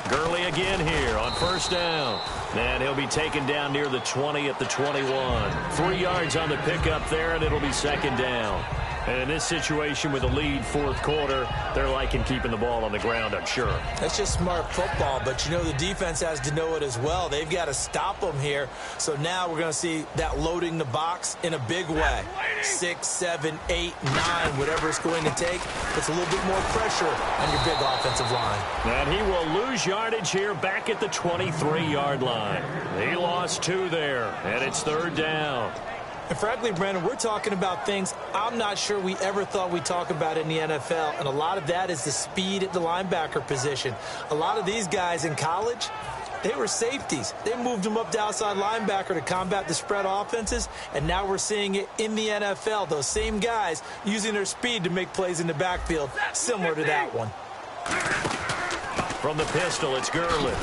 Gurley again here on first down. And he'll be taken down near the 20 at the 21. 3 yards on the pickup there, and it'll be 2nd down. And in this situation with a lead 4th quarter, they're liking keeping the ball on the ground, I'm sure. That's just smart football, but you know the defense has to know it as well. They've got to stop them here. So now we're going to see that loading the box in a big way. 6, 7, 8, 9, whatever it's going to take. It's a little bit more pressure on your big offensive line. And he will lose yardage here back at the 23-yard line. He lost 2 there, and it's 3rd down. And frankly, Brandon, we're talking about things I'm not sure we ever thought we'd talk about in the NFL, and a lot of that is the speed at the linebacker position. A lot of these guys in college, they were safeties. They moved them up to outside linebacker to combat the spread offenses, and now we're seeing it in the NFL. Those same guys using their speed to make plays in the backfield, similar to that one. From the pistol, it's Gurley.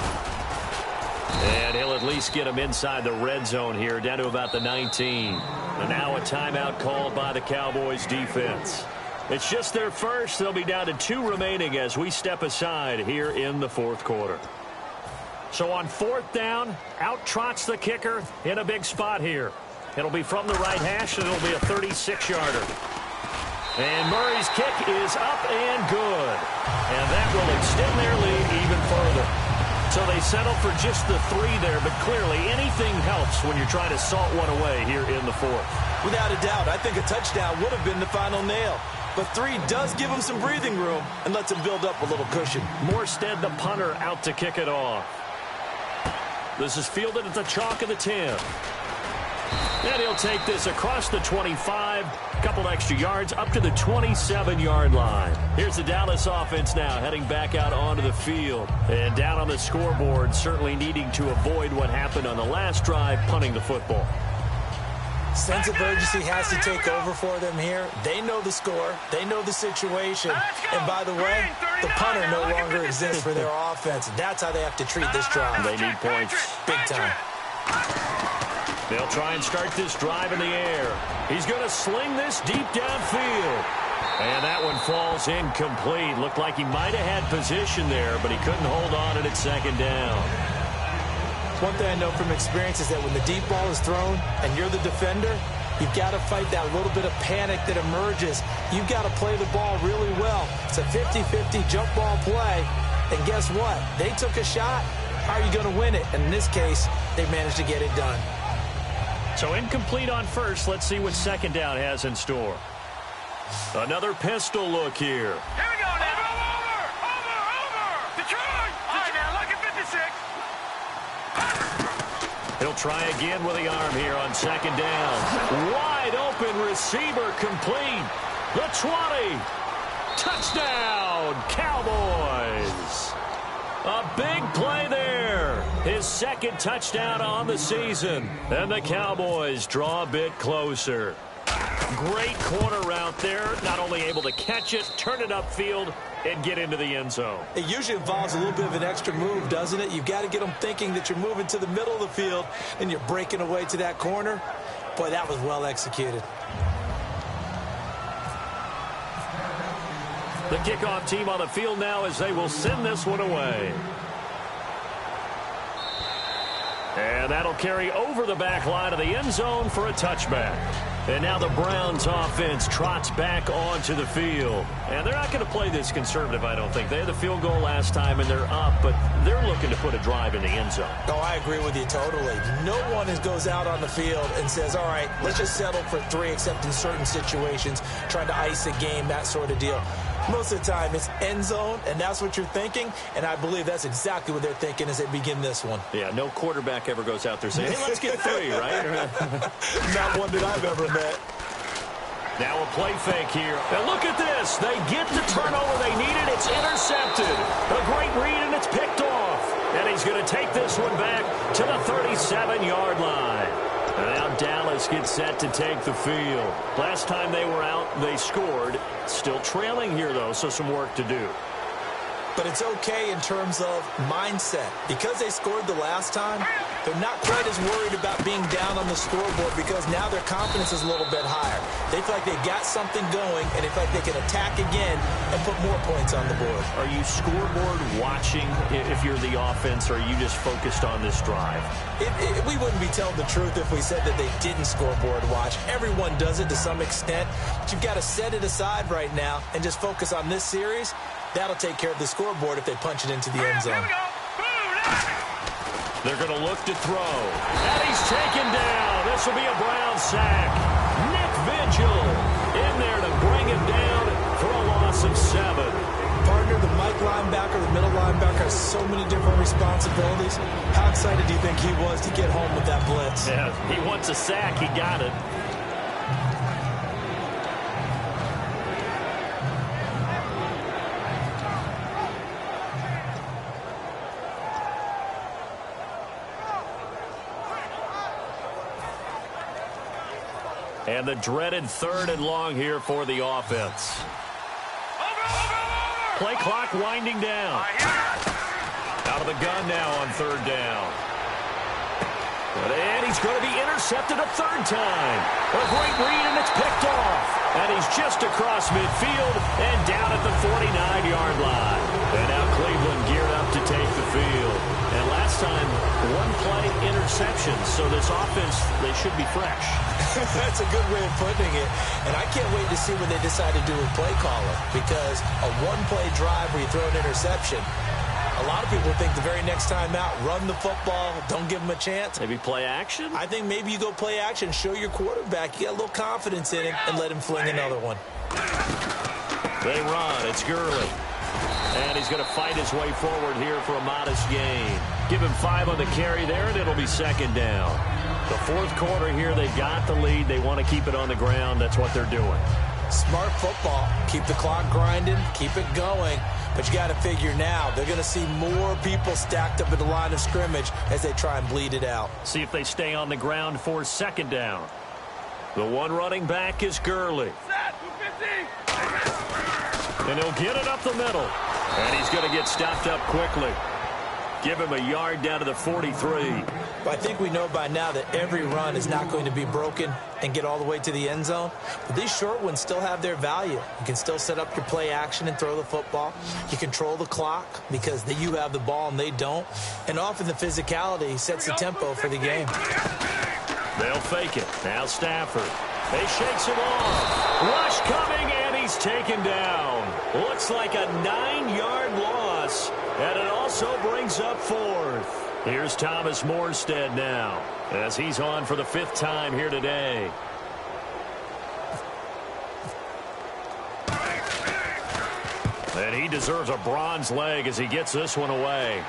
And he'll at least get him inside the red zone here, down to about the 19. And now a timeout called by the Cowboys defense. It's just their first. They'll be down to 2 remaining as we step aside here in the 4th quarter. So on 4th down, out trots the kicker in a big spot here. It'll be from the right hash, and it'll be a 36-yarder. And Murray's kick is up and good. And that will extend their lead even further. So they settle for just the 3 there, but clearly anything helps when you're trying to salt one away here in the 4th. Without a doubt, I think a touchdown would have been the final nail. But 3 does give him some breathing room and lets him build up a little cushion. Morstead, the punter, out to kick it off. This is fielded at the chalk of the 10. And he'll take this across the 25, a couple extra yards, up to the 27-yard line. Here's the Dallas offense now, heading back out onto the field. And down on the scoreboard, certainly needing to avoid what happened on the last drive, punting the football. Sense of urgency has to take over for them here. They know the score. They know the situation. And by the way, the punter no longer exists for their offense. That's how they have to treat this drive. They need points. Big time. They'll try and start this drive in the air. He's going to sling this deep downfield. And that one falls incomplete. Looked like he might have had position there, but he couldn't hold on at second down. One thing I know from experience is that when the deep ball is thrown and you're the defender, you've got to fight that little bit of panic that emerges. You've got to play the ball really well. It's a 50-50 jump ball play. And guess what? They took a shot. How are you going to win it? And in this case, they managed to get it done. So incomplete on first. Let's see what second down has in store. Another pistol look here. Here we go now. Over. Detroit. All right, now look at 56. He'll try again with the arm here on second down. Wide open receiver complete. The 20. Touchdown, Cowboys. A big play there. His second touchdown on the season. And the Cowboys draw a bit closer. Great corner route there. Not only able to catch it, turn it upfield, and get into the end zone. It usually involves a little bit of an extra move, doesn't it? You've got to get them thinking that you're moving to the middle of the field and you're breaking away to that corner. Boy, that was well executed. The kickoff team on the field now as they will send this one away. And that'll carry over the back line of the end zone for a touchback. And now the Browns offense trots back onto the field. And they're not going to play this conservative, I don't think. They had the field goal last time, and they're up, but they're looking to put a drive in the end zone. Oh, I agree with you totally. No one goes out on the field and says, all right, let's just settle for 3, except in certain situations, trying to ice a game, that sort of deal. Most of the time, it's end zone, and that's what you're thinking, and I believe that's exactly what they're thinking as they begin this one. Yeah, no quarterback ever goes out there saying, hey, let's get 3, right? Not one that I've ever met. Now a play fake here. And look at this. They get the turnover they needed. It's intercepted. A great read, and it's picked off. And he's going to take this one back to the 37-yard line. And now Dallas gets set to take the field. Last time they were out, they scored. Still trailing here, though, so some work to do. But it's okay in terms of mindset. Because they scored the last time, they're not quite as worried about being down on the scoreboard because now their confidence is a little bit higher. They feel like they've got something going, and they feel like they can attack again and put more points on the board. Are you scoreboard watching if you're the offense, or are you just focused on this drive? We wouldn't be telling the truth if we said that they didn't scoreboard watch. Everyone does it to some extent, but you've got to set it aside right now and just focus on this series. That'll take care of the scoreboard if they punch it into the end zone. They're going to look to throw. And he's taken down. This will be a Brown sack. Nick Vigil in there to bring him down for a loss of 7. Partner, the Mike linebacker, the middle linebacker has so many different responsibilities. How excited do you think he was to get home with that blitz? Yeah, he wants a sack. He got it. And the dreaded 3rd and long here for the offense. Play clock winding down. Out of the gun now on 3rd down. And he's going to be intercepted a 3rd time. A great read, and it's picked off. And he's just across midfield and down at the 49-yard line. And now Cleveland geared up to take the field. And last time, 1-play interception. So this offense, they should be fresh. That's a good way of putting it. And I can't wait to see what they decide to do with play caller. Because a 1-play drive where you throw an interception, a lot of people think the very next time out, run the football, don't give them a chance. Maybe play action? I think maybe you go play action, show your quarterback, you got a little confidence in him, and let him fling another one. They run. It's Gurley. And he's going to fight his way forward here for a modest gain. Give him 5 on the carry there, and it'll be 2nd down. The 4th quarter here, they got the lead. They want to keep it on the ground. That's what they're doing. Smart football. Keep the clock grinding. Keep it going. But you got to figure now, they're going to see more people stacked up at the line of scrimmage as they try and bleed it out. See if they stay on the ground for 2nd down. The one running back is Gurley. And he'll get it up the middle. And he's going to get stopped up quickly. Give him a yard down to the 43. But I think we know by now that every run is not going to be broken and get all the way to the end zone. But these short ones still have their value. You can still set up your play action and throw the football. You control the clock because you have the ball and they don't. And often the physicality sets the tempo for the game. They'll fake it. Now Stafford. They shakes him off. Rush coming, and he's taken down. Looks like a 9-yard loss. And it also brings up 4th. Here's Thomas Morstead now as he's on for the 5th time here today. And he deserves a bronze leg as he gets this one away.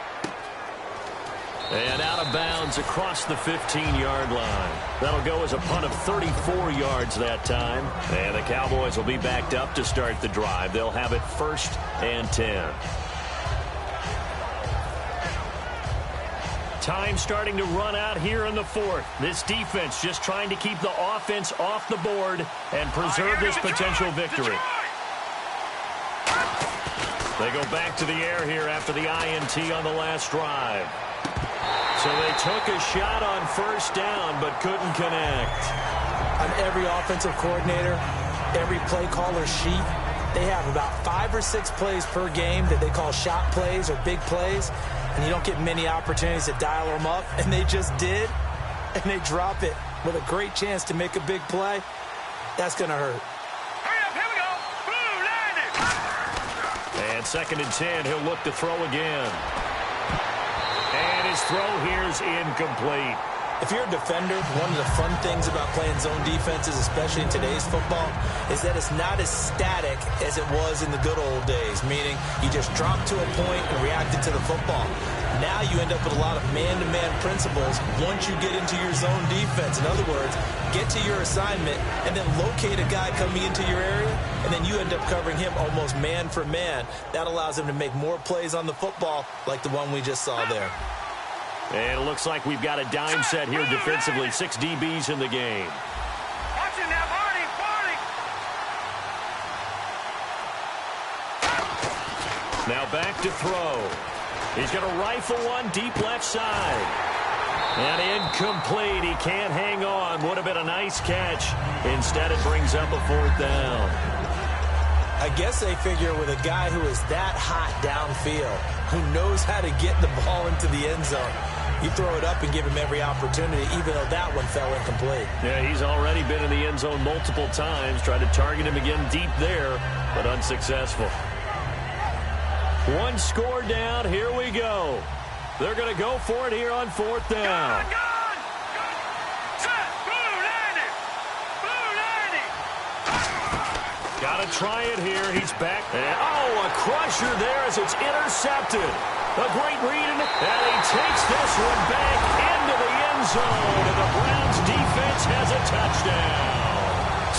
And out of bounds across the 15-yard line. That'll go as a punt of 34 yards that time. And the Cowboys will be backed up to start the drive. They'll have it 1st and 10. Time starting to run out here in the 4th. This defense just trying to keep the offense off the board and preserve this potential victory. They go back to the air here after the INT on the last drive. So they took a shot on 1st down but couldn't connect. On every offensive coordinator, every play caller sheet, they have about 5 or 6 plays per game that they call shot plays or big plays. And you don't get many opportunities to dial them up. And they just did. And they drop it with a great chance to make a big play. That's going to hurt. Hurry up, here we go. Blue, 90. And 2nd and 10, he'll look to throw again. And his throw here is incomplete. If you're a defender, one of the fun things about playing zone defenses, especially in today's football, is that it's not as static as it was in the good old days, meaning you just drop to a point and reacted to the football. Now you end up with a lot of man-to-man principles once you get into your zone defense. In other words, get to your assignment and then locate a guy coming into your area, and then you end up covering him almost man for man. That allows him to make more plays on the football like the one we just saw there. And it looks like we've got a dime set here defensively. 6 DBs in the game. Watch it now, Barney, Barney. Now back to throw. He's going to rifle one deep left side. And incomplete. He can't hang on. Would have been a nice catch. Instead, it brings up a 4th down. I guess they figure with a guy who is that hot downfield, who knows how to get the ball into the end zone, you throw it up and give him every opportunity, even though that one fell incomplete. Yeah, he's already been in the end zone multiple times. Tried to target him again deep there, but unsuccessful. 1 score down. Here we go. They're going to go for it here on 4th down. Gun! Set! Blue, 90. Blue, 90. Got to try it here. He's back. And, oh, a crusher there as it's intercepted. A great read, and he takes this one back into the end zone, and the Browns defense has a touchdown.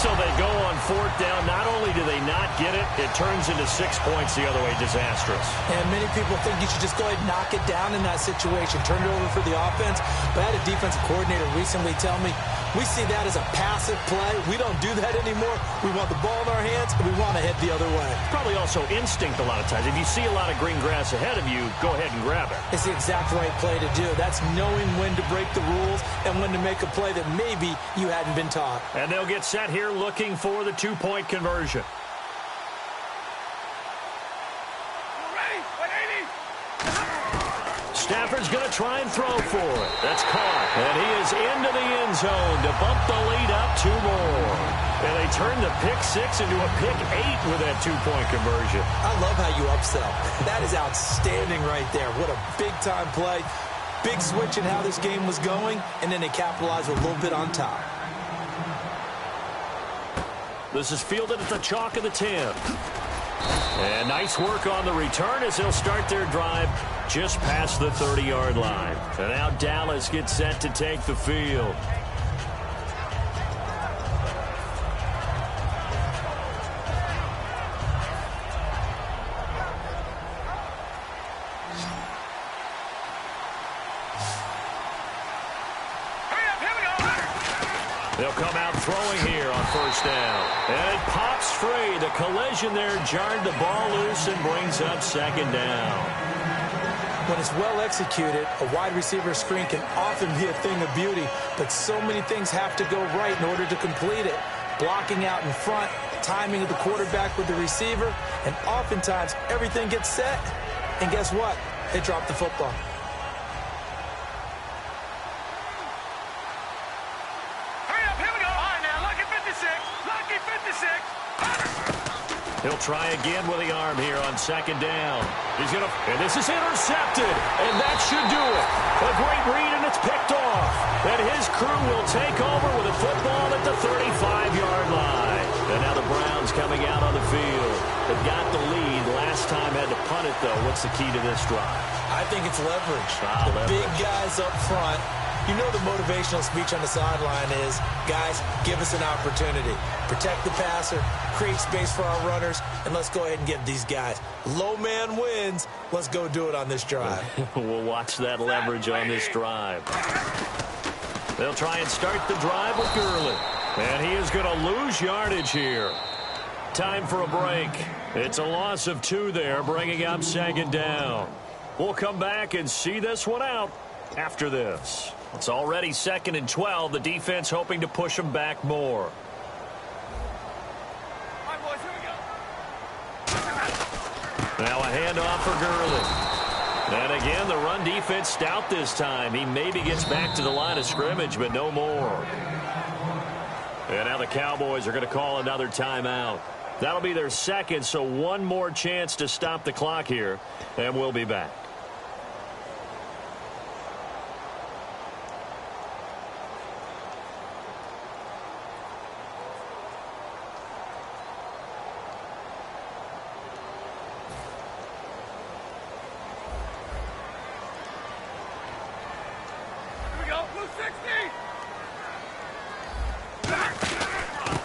So they go on 4th down. Not only do they not get it, it turns into 6 points the other way. Disastrous. And many people think you should just go ahead and knock it down in that situation, turn it over for the offense. But I had a defensive coordinator recently tell me, we see that as a passive play. We don't do that anymore. We want the ball in our hands, and we want to head the other way. Probably also instinct a lot of times. If you see a lot of green grass ahead of you, go ahead and grab it. It's the exact right play to do. That's knowing when to break the rules and when to make a play that maybe you hadn't been taught. And they'll get set here looking for the 2-point conversion. Stafford's going to try and throw for it. That's caught. And he is into the end zone to bump the lead up 2 more. And they turn the pick 6 into a pick 8 with that 2-point conversion. I love how you upsell. That is outstanding right there. What a big-time play. Big switch in how this game was going, and then they capitalized with a little bit on top. This is fielded at the chalk of the 10. And nice work on the return as they'll start their drive just past the 30-yard line. And now Dallas gets set to take the field. They'll come out throwing here on 1st down. And it pops free. The collision there jarred the ball loose and brings up 2nd down. when it's well executed, a wide receiver screen can often be a thing of beauty, but so many things have to go right in order to complete it. Blocking out in front, timing of the quarterback with the receiver, and oftentimes everything gets set, and guess what? They drop the football. Hurry up, here we go. All right, now, lucky 56. Lucky 56. He'll try again with the arm here on second down. And this is intercepted, and that should do it. A great read, and it's picked off. And his crew will take over with a football at the 35-yard line. And now the Browns coming out on the field. They've got the lead. Last time had to punt it, though. What's the key to this drive? I think it's leverage. Leverage. Big guys up front. You know the motivational speech on the sideline is, guys, give us an opportunity. Protect the passer, create space for our runners, and let's go ahead and give these guys. Low man wins. Let's go do it on this drive. We'll watch that leverage on this drive. They'll try and start the drive with Gurley. And he is going to lose yardage here. Time for a break. It's a loss of 2 there, bringing up second down. We'll come back and see this one out after this. It's already 2nd and 12. The defense hoping to push them back more. All right, boys, here we go. Now a handoff for Gurley. And again, the run defense stout this time. He maybe gets back to the line of scrimmage, but no more. And now the Cowboys are going to call another timeout. That'll be their second, so one more chance to stop the clock here, and we'll be back.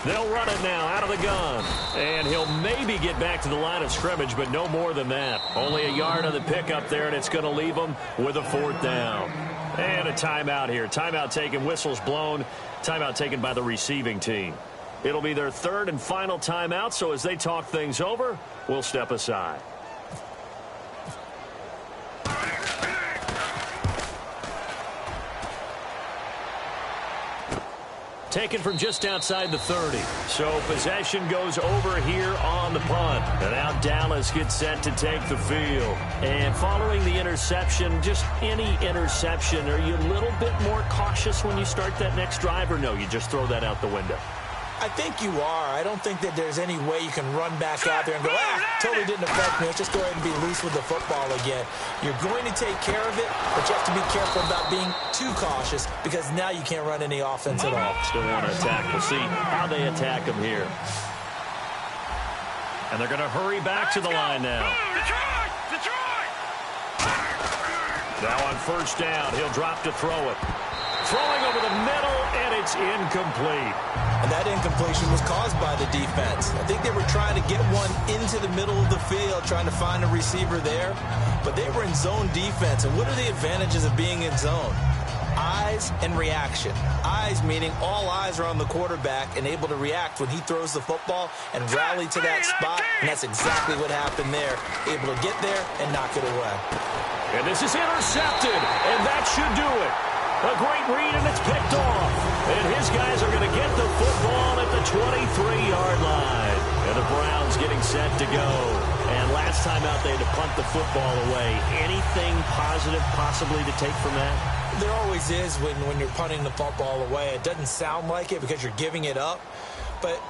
They'll run it now out of the gun. And he'll maybe get back to the line of scrimmage, but no more than that. Only a yard on the pickup there, and it's going to leave them with a 4th down. And a timeout here. Timeout taken, whistles blown. Timeout taken by the receiving team. It'll be their 3rd and final timeout, so as they talk things over, we'll step aside. Taken from just outside the 30. So possession goes over here on the punt. And now Dallas gets set to take the field. And following the interception, just any interception, are you a little bit more cautious when you start that next drive, or no, you just throw that out the window? I think you are. I don't think that there's any way you can run back out there and go, totally didn't affect me. Let's just go ahead and be loose with the football again. You're going to take care of it, but you have to be careful about being too cautious because now you can't run any offense at all. Still want to attack. We'll see how they attack him here. And they're going to hurry back to the line now. Detroit! Now on 1st down, he'll drop to throw it. Throwing over the middle, and it's incomplete. And that incompletion was caused by the defense. I think they were trying to get one into the middle of the field, trying to find a receiver there. But they were in zone defense. And what are the advantages of being in zone? Eyes and reaction. Eyes meaning all eyes are on the quarterback and able to react when he throws the football and rally to that spot. And that's exactly what happened there. Able to get there and knock it away. And this is intercepted, and that should do it. A great read, and it's picked off. And his guys are going to get the football at the 23-yard line. And the Browns getting set to go. And last time out, they had to punt the football away. Anything positive possibly to take from that? There always is when you're punting the football away. It doesn't sound like it because you're giving it up. But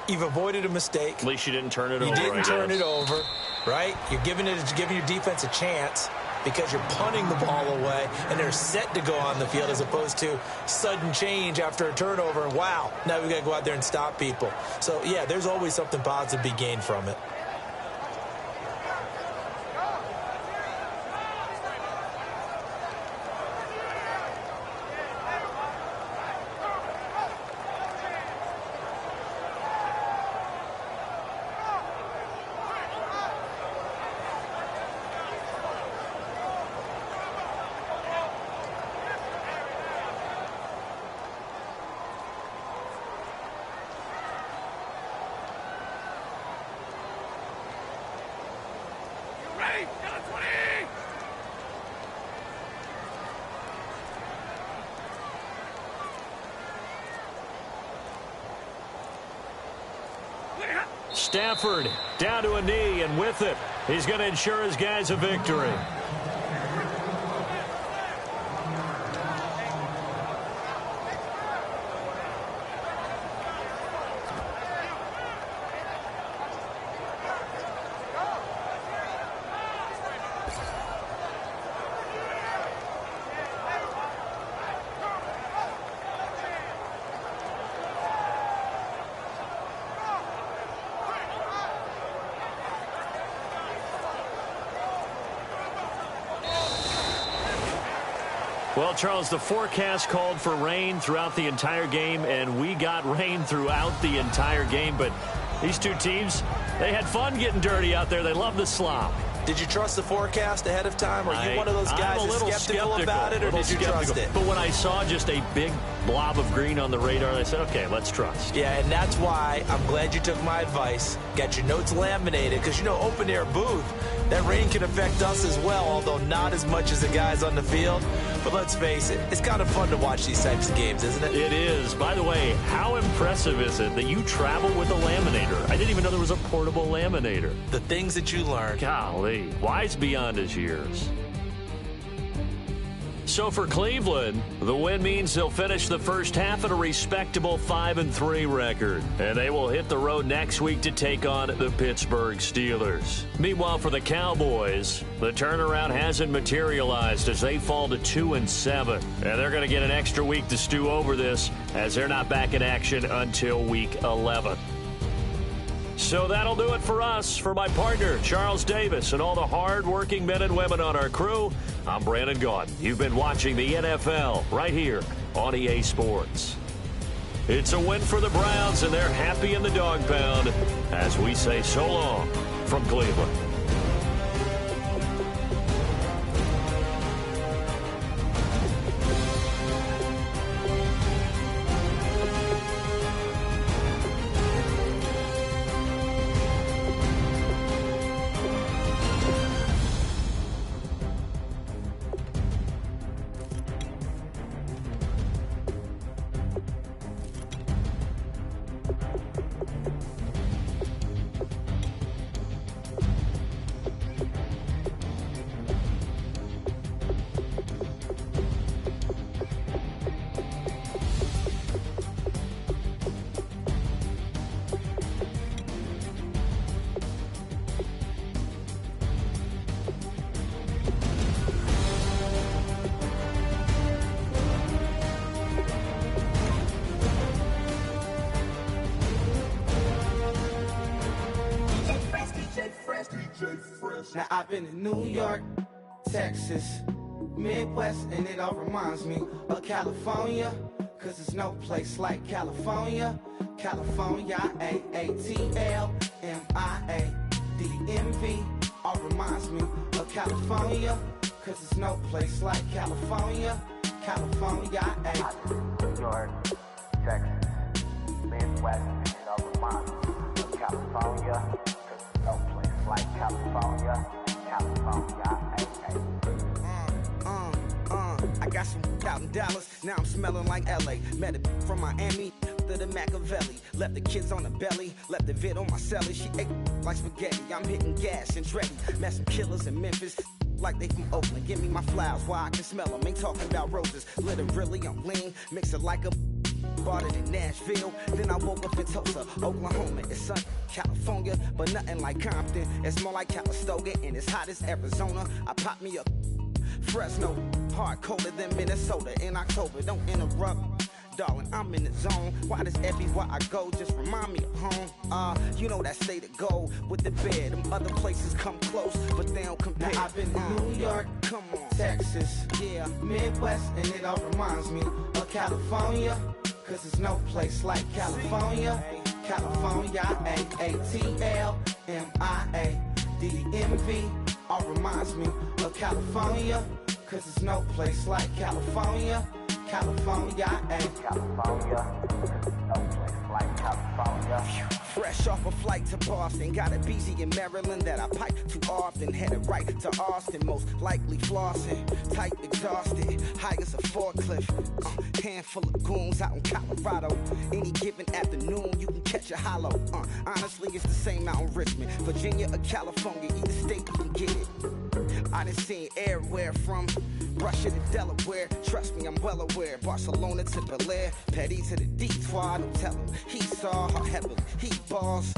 you've avoided a mistake. At least you didn't turn it over. You didn't turn it over, right? You're giving your defense a chance, because you're punting the ball away and they're set to go on the field as opposed to sudden change after a turnover. Wow, now we've got to go out there and stop people. So, yeah, there's always something positive to be gained from it. Stafford down to a knee, and with it, he's going to ensure his guys a victory. Well, Charles, the forecast called for rain throughout the entire game, and we got rain throughout the entire game. But these two teams, they had fun getting dirty out there. They love the slop. Did you trust the forecast ahead of time? Are you one of those guys that's skeptical about it, or did you trust it? But when I saw just a big blob of green on the radar, I said, okay, let's trust. Yeah, and that's why I'm glad you took my advice. Got your notes laminated, because, you know, open-air booth, that rain can affect us as well, although not as much as the guys on the field. But let's face it, it's kind of fun to watch these types of games, isn't it? It is. By the way, how impressive is it that you travel with a laminator? I didn't even know there was a portable laminator. The things that you learn. Golly, wise beyond his years. So for Cleveland, the win means they'll finish the first half at a respectable 5-3 record. And they will hit the road next week to take on the Pittsburgh Steelers. Meanwhile, for the Cowboys, the turnaround hasn't materialized as they fall to 2-7. And they're going to get an extra week to stew over this as they're not back in action until week 11. So that'll do it for us. For my partner, Charles Davis, and all the hard-working men and women on our crew, I'm Brandon Gaudin. You've been watching the NFL right here on EA Sports. It's a win for the Browns, and they're happy in the dog pound as we say so long from Cleveland. Now I've been in New York, Texas, Midwest, and it all reminds me of California, cause there's no place like California. California, A-A-T-L-M-I-A-D-M-V, all reminds me of California, cause there's no place like California. California, New York, Texas, Midwest, and it all reminds me of California, cause there's no place like California. California, I got some out in Dallas, now I'm smelling like LA. Met it from Miami to the Machiavelli. Left the kids on the belly, left the vid on my celly. She ate like spaghetti, I'm hitting gas and Dreddy. Met some killers in Memphis, like they from Oakland. Give me my flowers while I can smell them. Ain't talking about roses, literally I'm lean. Mix it like a bought it in Nashville, then I woke up in Tulsa, Oklahoma. It's sunny, California, but nothing like Compton. It's more like Calistoga, and it's hot as Arizona. I pop me up Fresno, hard colder than Minnesota in October. Don't interrupt, darling, I'm in the zone. Why does everywhere I go just remind me of home? You know that state of gold with the bed. Them other places come close, but they don't compare. Now I've been to New York, come on, Texas, yeah, Midwest, and it all reminds me of California, cause there's no place like California. California, A-A-T-L-M-I-A-D-M-V, all reminds me of California, cause there's no place like California. California, California, cause there's no place like California. Fresh off a flight to Boston, got a BZ in Maryland that I pipe too often. Headed right to Austin, most likely flossing. Tight, exhausted, high as a forklift. Handful of goons out in Colorado. Any given afternoon, you can catch a hollow. Honestly, it's the same out in Richmond, Virginia or California. Either state you can get it. I done seen everywhere from Russia to Delaware. Trust me, I'm well aware. Barcelona to Bel Air, Petty to the Detroit. Don't tell him he saw how heavily he balls.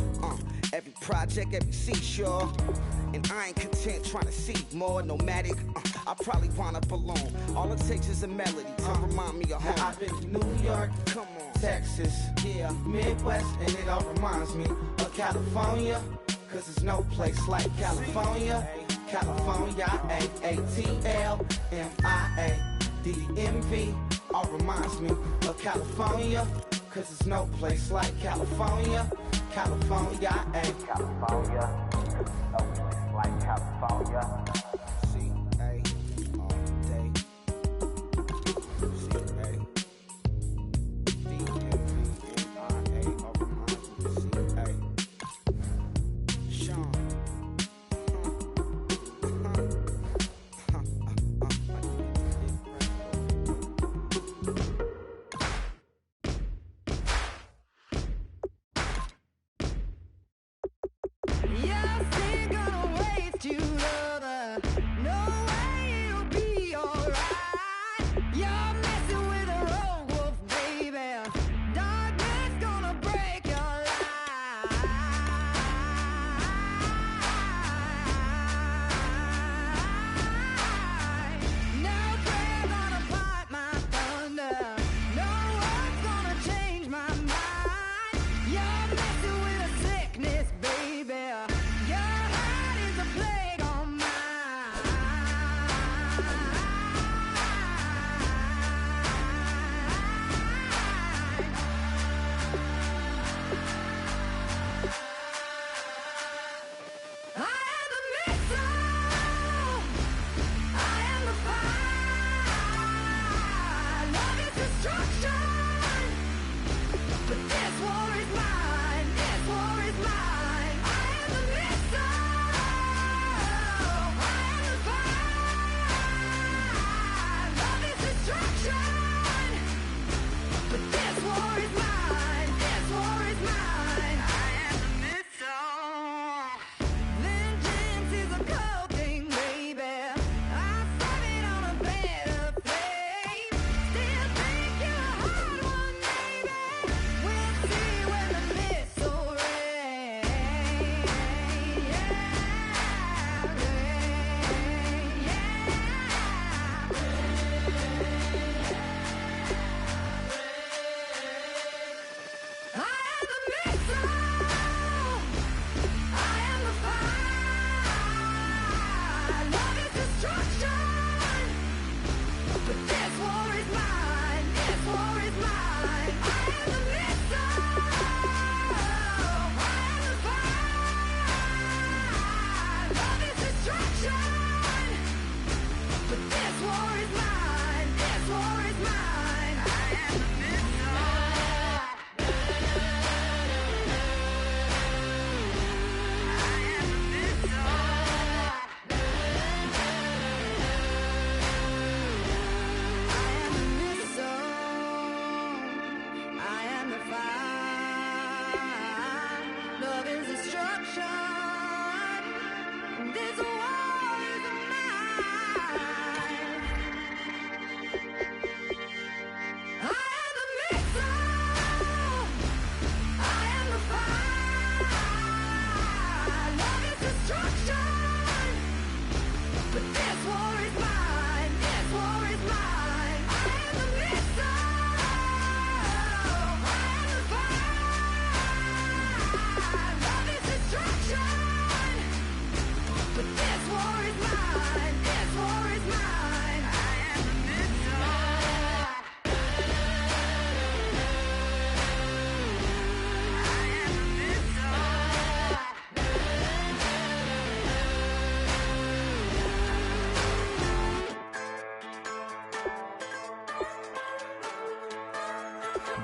Every project, every seashore. And I ain't content trying to see more nomadic. I probably wind up alone. All it takes is a melody to remind me of home. I've been to New York, come on, Texas, yeah, Midwest, and it all reminds me of California. Cause there's no place like California. California, A-A-T-L-M-I-A-D-D-M-V. All reminds me of California. Cause there's no place like California. California, California, cause there's no place like California. C-A all day. C-A D-M-V-M-I-A all reminds me of C-A. Sean. You're still gonna waste you, lover.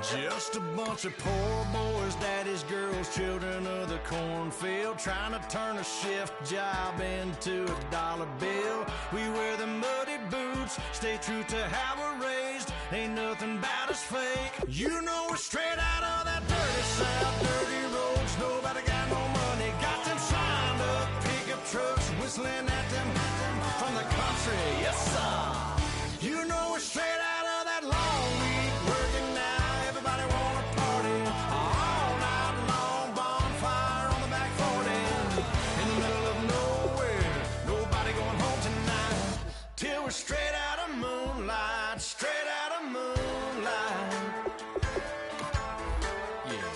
Just a bunch of poor boys, daddy's girls, children of the cornfield, trying to turn a shift job into a dollar bill. We wear the muddy boots, stay true to how we're raised. Ain't nothing about us fake. You know we're straight out of that dirty south, dirty roads. Nobody got no money, got them signed up pickup trucks, whistling at them from the country. Yes, sir. You know we're straight out of that long week, working now. Everybody wanna party all night long, bonfire on the back 40, in the middle of nowhere. Nobody going home tonight till we're straight out of moonlight, straight out of moonlight. Yeah.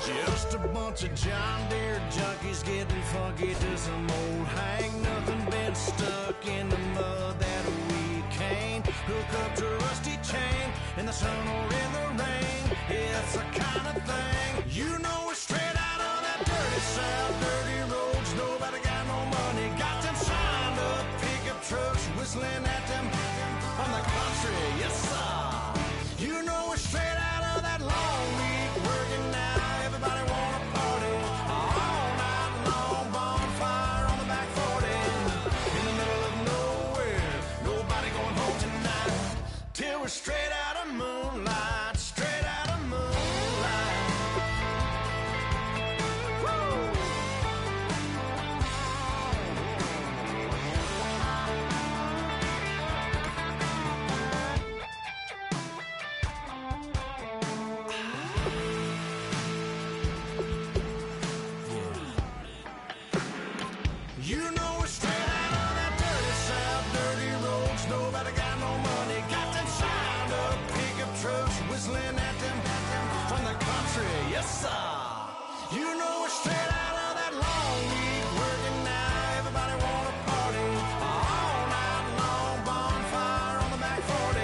Just a bunch of John Deere junkies getting funky to some old hang. Nothing been stuck in the mud that we can't hook up to a rusty chain in the sun or in the rain. Yeah, it's the kind of thing. You know we're straight out of that dirty south, dirty roads. Nobody got no money, got them signed up pickup trucks, whistling at them from the country. Yes, sir. You know we're straight out of that long week, working now. Everybody wanna party all night long, bonfire on the back 40, in the middle of nowhere. Nobody going home tonight till we're straight out of moonlight, straight out of moonlight. Woo! You know we're straight out of that dirty south, dirty roads. Nobody got no money, got them signed up pickup trucks, whistling at them from the country. Yes, sir. You know we're straight out of that long week, working now. Everybody wanna party all night long, bonfire on the back 40,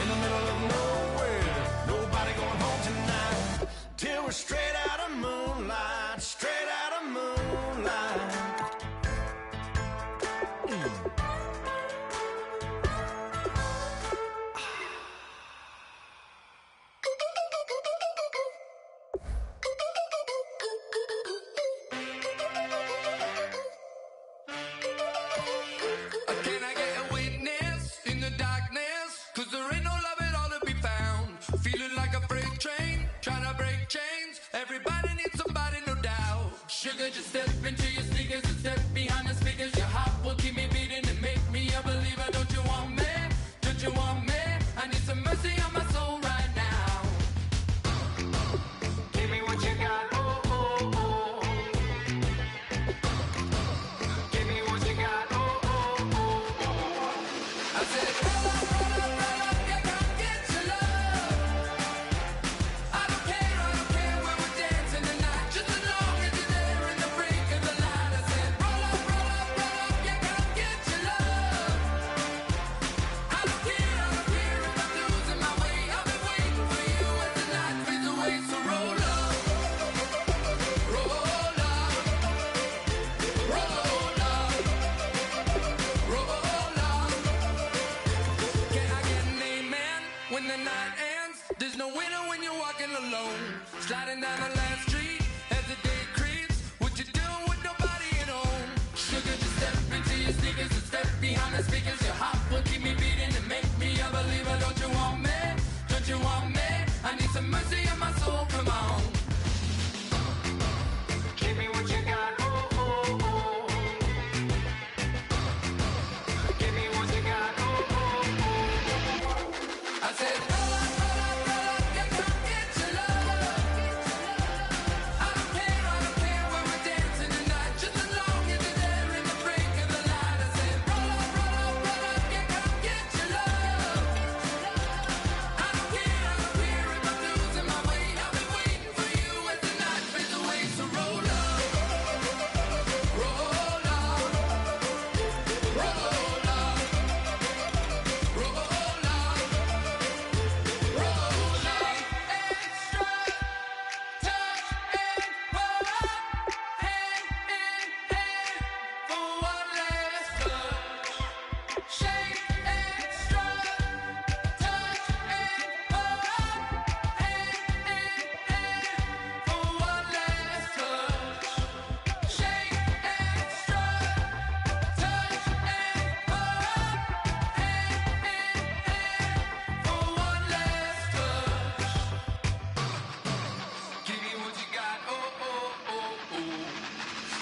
in the middle of nowhere. Nobody going home tonight till we're straight out of moonlight, straight out of moonlight. Can I get a witness in the darkness? 'Cause there ain't no love at all to be found. Feeling like a freight train, trying to break chains. Everybody needs somebody, no doubt. Sugar, just step into your sneakers and step behind the speakers. Your heart will keep me beating and make me a believer. Don't you want me? Don't you want me? I need some mercy on my soul right now. Give me what you got, oh, oh, oh. Give me what you got, oh, oh, oh. I said, roll up, yeah, come get your love. I don't care where we're dancing tonight, just as long as you're there in the break of the light. I said, roll up, yeah, come get your love. I don't care if I'm losing my way. I've been waiting for you as the night fades away. So roll up, roll up, roll up, roll up. Can I get an amen when the night ends? There's no winner when you're walking alone. Sliding down the last street as the day creeps. What you doing with nobody at home? Sugar, just step into your sneakers and step behind the speakers. Your heart will keep me beating and make me a believer. Don't you want me? Don't you want me? I need some mercy on my soul, come on. Give me what you got, oh, oh, oh. Give me what you got, oh, oh, oh. I said, roll up, yeah, come get your love. I don't care where we're dancing tonight, just as long as you're there in the break of the light. I said, roll up,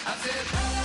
I said,